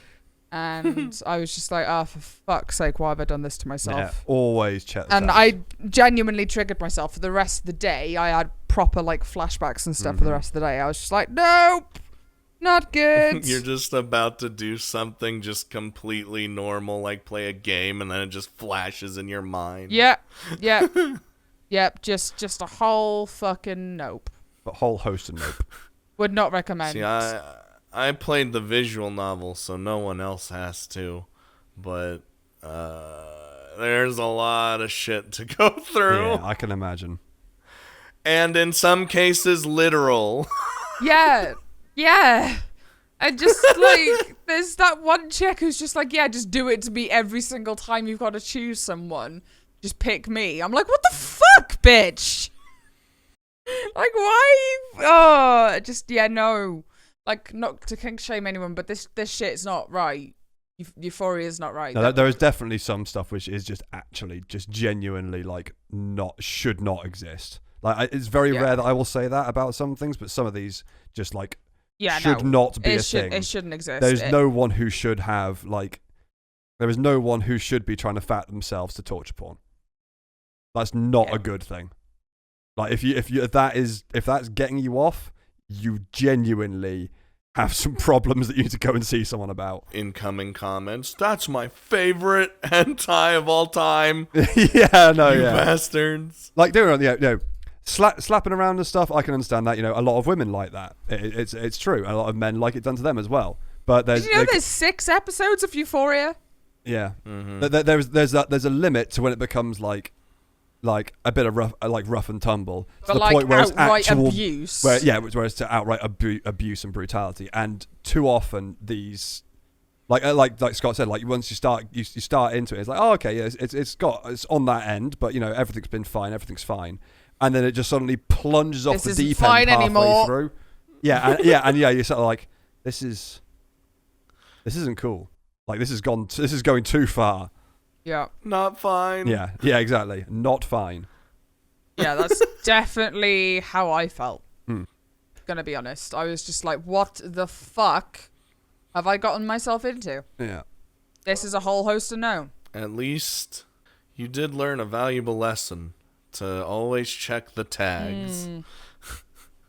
and I was just like, oh, for fuck's sake, why have I done this to myself? Yeah, always check the And tags. I genuinely triggered myself for the rest of the day. I had proper like flashbacks and stuff for the rest of the day. I was just like, nope, not good. You're just about to do something just completely normal, like play a game, and then it just flashes in your mind. Yep. Just a whole fucking nope. A whole host of nope. Would not recommend. See, I played the visual novel, so no one else has to. But there's a lot of shit to go through. Yeah, I can imagine. And in some cases, literal. Yeah. And just like, there's that one chick who's just like, yeah, just do it to me every single time you've got to choose someone. Just pick me. I'm like, what the fuck, bitch? Like, why? Oh, just, yeah, no. Like, not to kink shame anyone, but this shit's not right. Euphoria is not right. No, there is definitely some stuff which is just actually, just genuinely, like, should not exist. Like, it's very rare that I will say that about some things, but some of these just, like, should not be a thing. It shouldn't exist. There's no one who should have, like, there is no one who should be trying to fat themselves to torture porn. That's not a good thing. Like, if that's getting you off, you genuinely have some problems that you need to go and see someone about. Incoming comments. That's my favorite hentai of all time. Yeah, no, you bastards. Like doing slapping around and stuff. I can understand that. A lot of women like that. It's true. A lot of men like it done to them as well. But did you know there's 6 episodes of Euphoria? Yeah, there's a limit to when it becomes like a bit of rough and tumble to but the like point where it's actual abuse. where it's to outright abuse and brutality. And too often these, like Scott said, like once you start into it, it's like, oh, okay, yeah, it's on that end, but everything's been fine, everything's fine, and then it just suddenly plunges off the deep end halfway through. And you're sort of like, this isn't cool. Like this is going too far. Yeah. Not fine. Yeah, exactly. Not fine. Yeah, that's definitely how I felt. Gonna be honest. I was just like, what the fuck have I gotten myself into? Yeah. This is a whole host of no. At least you did learn a valuable lesson to always check the tags.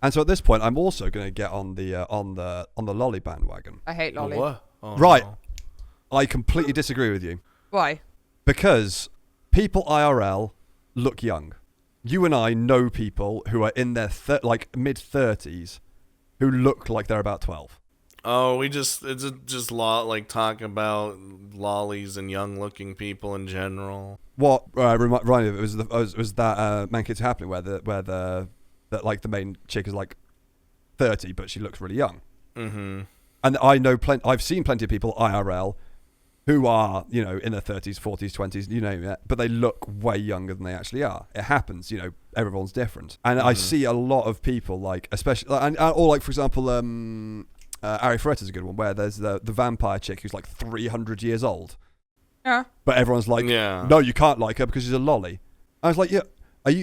And so at this point, I'm also going to get on the lolly bandwagon. I hate lolly. What? Oh, right. no. I completely disagree with you. Why? Because people IRL look young. You and I know people who are in their mid-30s who look like they're about 12. Oh, it's just talk about lollies and young-looking people in general. What reminded me of it was that Man Kids Happening where the main chick is like 30 but she looks really young. Mm-hmm. And I know I've seen plenty of people IRL who are, in their 30s, 40s, 20s, you name it, but they look way younger than they actually are. It happens, everyone's different. And I see a lot of people, like, especially, or for example, Ari Ferretta's a good one, where there's the vampire chick who's like 300 years old. Yeah. But everyone's like, no, you can't like her because she's a lolly. I was like, yeah,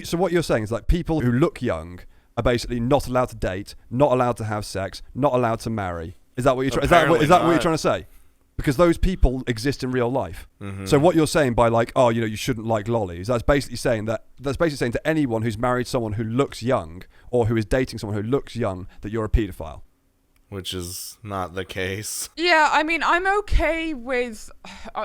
so what you're saying is like people who look young are basically not allowed to date, not allowed to have sex, not allowed to marry. Is that what you're is that what you're trying to say? Because those people exist in real life. Mm-hmm. So what you're saying by like, oh, you shouldn't like lollies, that's basically saying to anyone who's married someone who looks young or who is dating someone who looks young that you're a paedophile. Which is not the case. Yeah, I mean, I'm okay with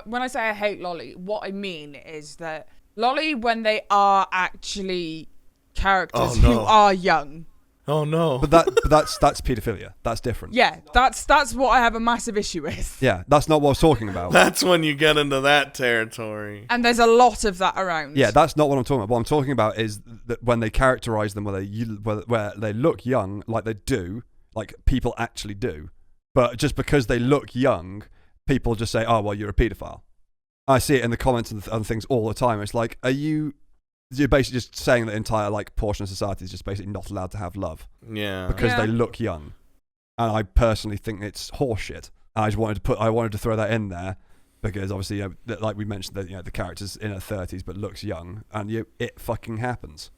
when I say I hate lolly, what I mean is that lolly when they are actually characters who are young. Oh no! But that's paedophilia. That's different. Yeah, that's what I have a massive issue with. Yeah, that's not what I was talking about. That's when you get into that territory. And there's a lot of that around. Yeah, that's not what I'm talking about. What I'm talking about is that when they characterize them where they look young, like they do, like people actually do, But just because they look young, people just say, "Oh, well, you're a paedophile." I see it in the comments and things all the time. It's like, you're basically just saying that the entire like portion of society is just basically not allowed to have love because they look young. And I personally think it's horseshit. I just wanted to throw that in there because obviously, like we mentioned, that the character's in her 30s but looks young, and it fucking happens.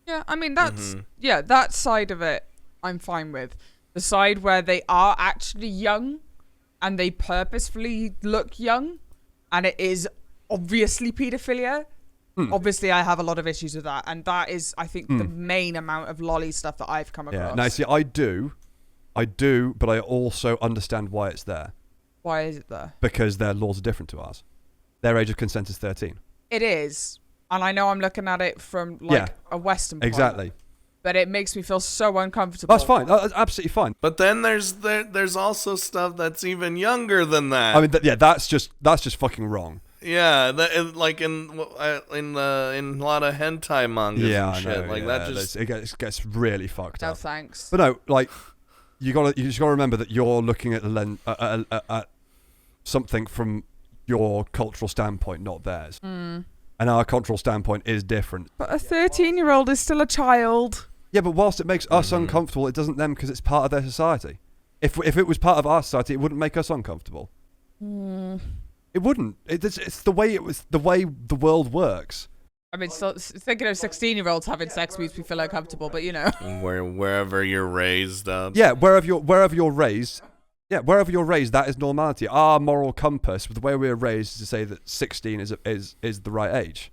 Yeah, I mean that's that side of it I'm fine with. The side where they are actually young and they purposefully look young. And it is obviously paedophilia. Obviously, I have a lot of issues with that. And that is, I think, the main amount of lolly stuff that I've come across. Yeah, now see, I do, but I also understand why it's there. Why is it there? Because their laws are different to ours. Their age of consent is 13. It is. And I know I'm looking at it from, a Western point. Exactly. But it makes me feel so uncomfortable. That's fine. That's absolutely fine. But then there's also stuff that's even younger than that. I mean, that's just fucking wrong. Yeah, like in a lot of hentai mangas and shit. I know, that just it gets really fucked up. No thanks. But no, like you just gotta remember that you're looking at the lens at something from your cultural standpoint, not theirs. And our cultural standpoint is different. But a 13-year-old is still a child. Yeah, but whilst it makes us uncomfortable, it doesn't them because it's part of their society. If it was part of our society, it wouldn't make us uncomfortable. It wouldn't. It's the way the world works. I mean, so thinking of 16-year-olds having sex makes me feel uncomfortable, but wherever you're raised up. Yeah, wherever you're raised. Yeah, wherever you're raised, that is normality. Our moral compass, the way we're raised, is to say that 16 is the right age.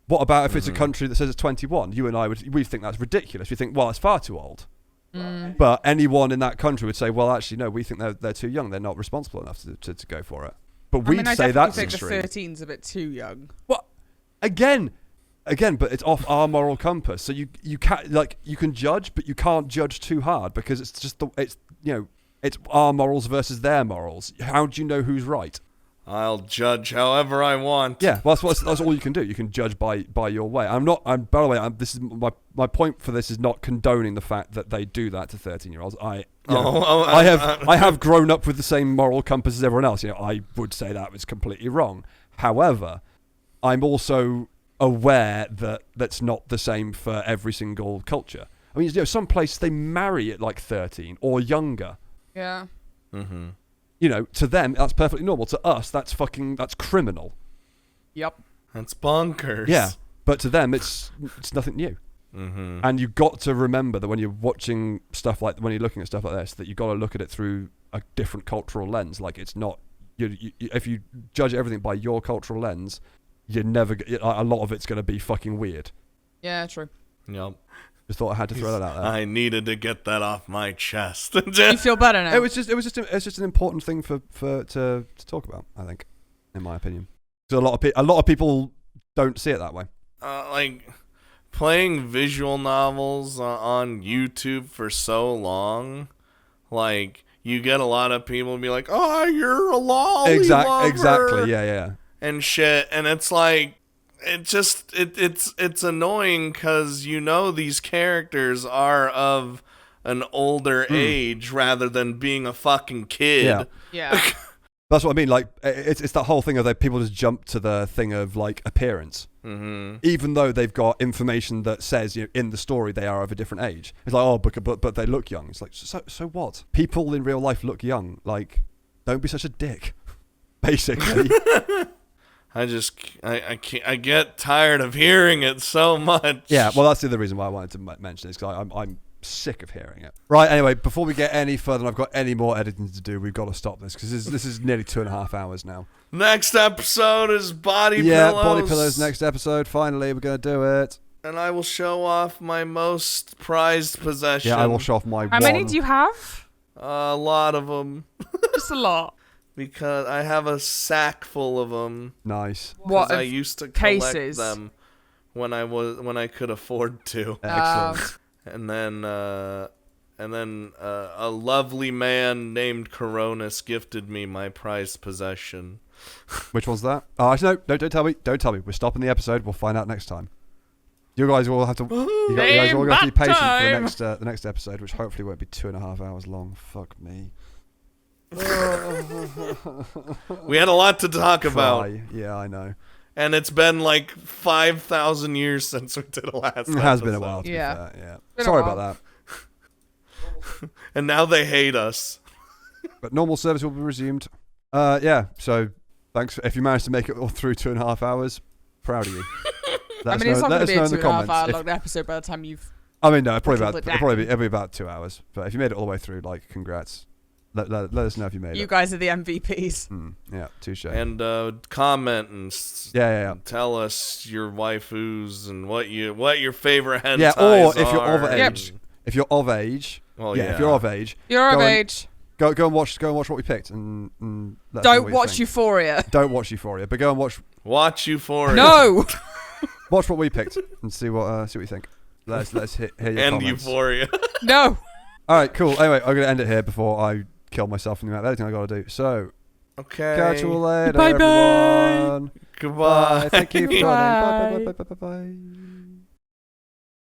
What about if it's a country that says it's 21? You and I we think that's ridiculous. We think, well, it's far too old. But anyone in that country would say, well, actually, no, we think they're too young. They're not responsible enough to go for it. But we'd say that's extreme. I think the 13's a bit too young. Well, again, but it's off our moral compass. So you can judge, but you can't judge too hard because it's just it's our morals versus their morals. How do you know who's right? I'll judge however I want. Yeah, well, that's all you can do. You can judge by your way. By the way, this is my point for this is not condoning the fact that they do that to 13-year-olds. I have grown up with the same moral compass as everyone else. I would say that was completely wrong. However, I'm also aware that that's not the same for every single culture. I mean, some places they marry at like 13 or younger. Yeah. Mm-hmm. To them, that's perfectly normal. To us, that's criminal. Yep. That's bonkers. Yeah, but to them, it's nothing new. Mm-hmm. And you've got to remember that when you're watching stuff when you're looking at stuff like this, that you've got to look at it through a different cultural lens. Like it's not, if you judge everything by your cultural lens, you're never, a lot of it's going to be fucking weird. Yeah, true. Yep. Just thought I had to throw that out there. I needed to get that off my chest. You feel better now? It's just an important thing to talk about, I think, in my opinion. Because a lot of people don't see it that way. Like playing visual novels on YouTube for so long, like you get a lot of people be like, "Oh, you're a lolly lover." Exactly. Yeah. And shit, and it's like. It's annoying because these characters are of an older age rather than being a fucking kid. Yeah. That's what I mean. Like it's that whole thing of that people just jump to the thing of like appearance, even though they've got information that says in the story they are of a different age. It's like but they look young. It's like so what? People in real life look young. Like don't be such a dick. Basically. I get tired of hearing it so much. Yeah, well, that's the other reason why I wanted to mention this, because I'm sick of hearing it. Right, anyway, before we get any further and I've got any more editing to do, we've got to stop this, because this is nearly 2.5 hours now. Next episode is Body Pillows. Yeah, Body Pillows next episode. Finally, we're going to do it. And I will show off my most prized possession. Yeah, I will show off my How many do you have? A lot of them. Just a lot. Because I have a sack full of them. Nice. What? I used to collect cases? them when I could afford to. Excellent. And then a lovely man named Coronis gifted me my prized possession. Which one's that? Oh, actually, no, don't tell me. Don't tell me. We're stopping the episode. We'll find out next time. You guys will have to. You guys will have to be patient for the next episode, which hopefully won't be 2.5 hours long. Fuck me. We had a lot to talk about. Cry. Yeah, I know. And it's been like 5,000 years since we did a last episode. It has been a while. To Yeah. Be fair. Yeah. Been a Sorry while. about that. And now they hate us. But normal service will be resumed. Yeah. So thanks. If you managed to make it all through 2.5 hours, proud of you. I mean, it's not going to be a in the 2.5 comments. hour long episode by the time you've. I mean, no, probably Whittled about it it'll down. be about 2 hours. But if you made it all the way through, like, congrats. Let us know if you made You it. guys are the MVPs. Yeah, touche. And comment and Yeah. tell us your waifus and what your favorite hentais Yeah, or if you're are. of age, if you're of age, Well, if you're of age, You're of Go on. age. go and watch what we picked and let us know Don't what you watch think. Euphoria. Don't watch Euphoria, but go and Watch Euphoria. No! watch what we picked and see what you think. Let's hear your And comments. Euphoria. No! All right, cool. Anyway, I'm gonna end it here before I kill myself in the amount of editing I gotta do. So Okay. catch you all later, Bye-bye. everyone. Goodbye. Bye. Thank you for joining. Bye. Bye.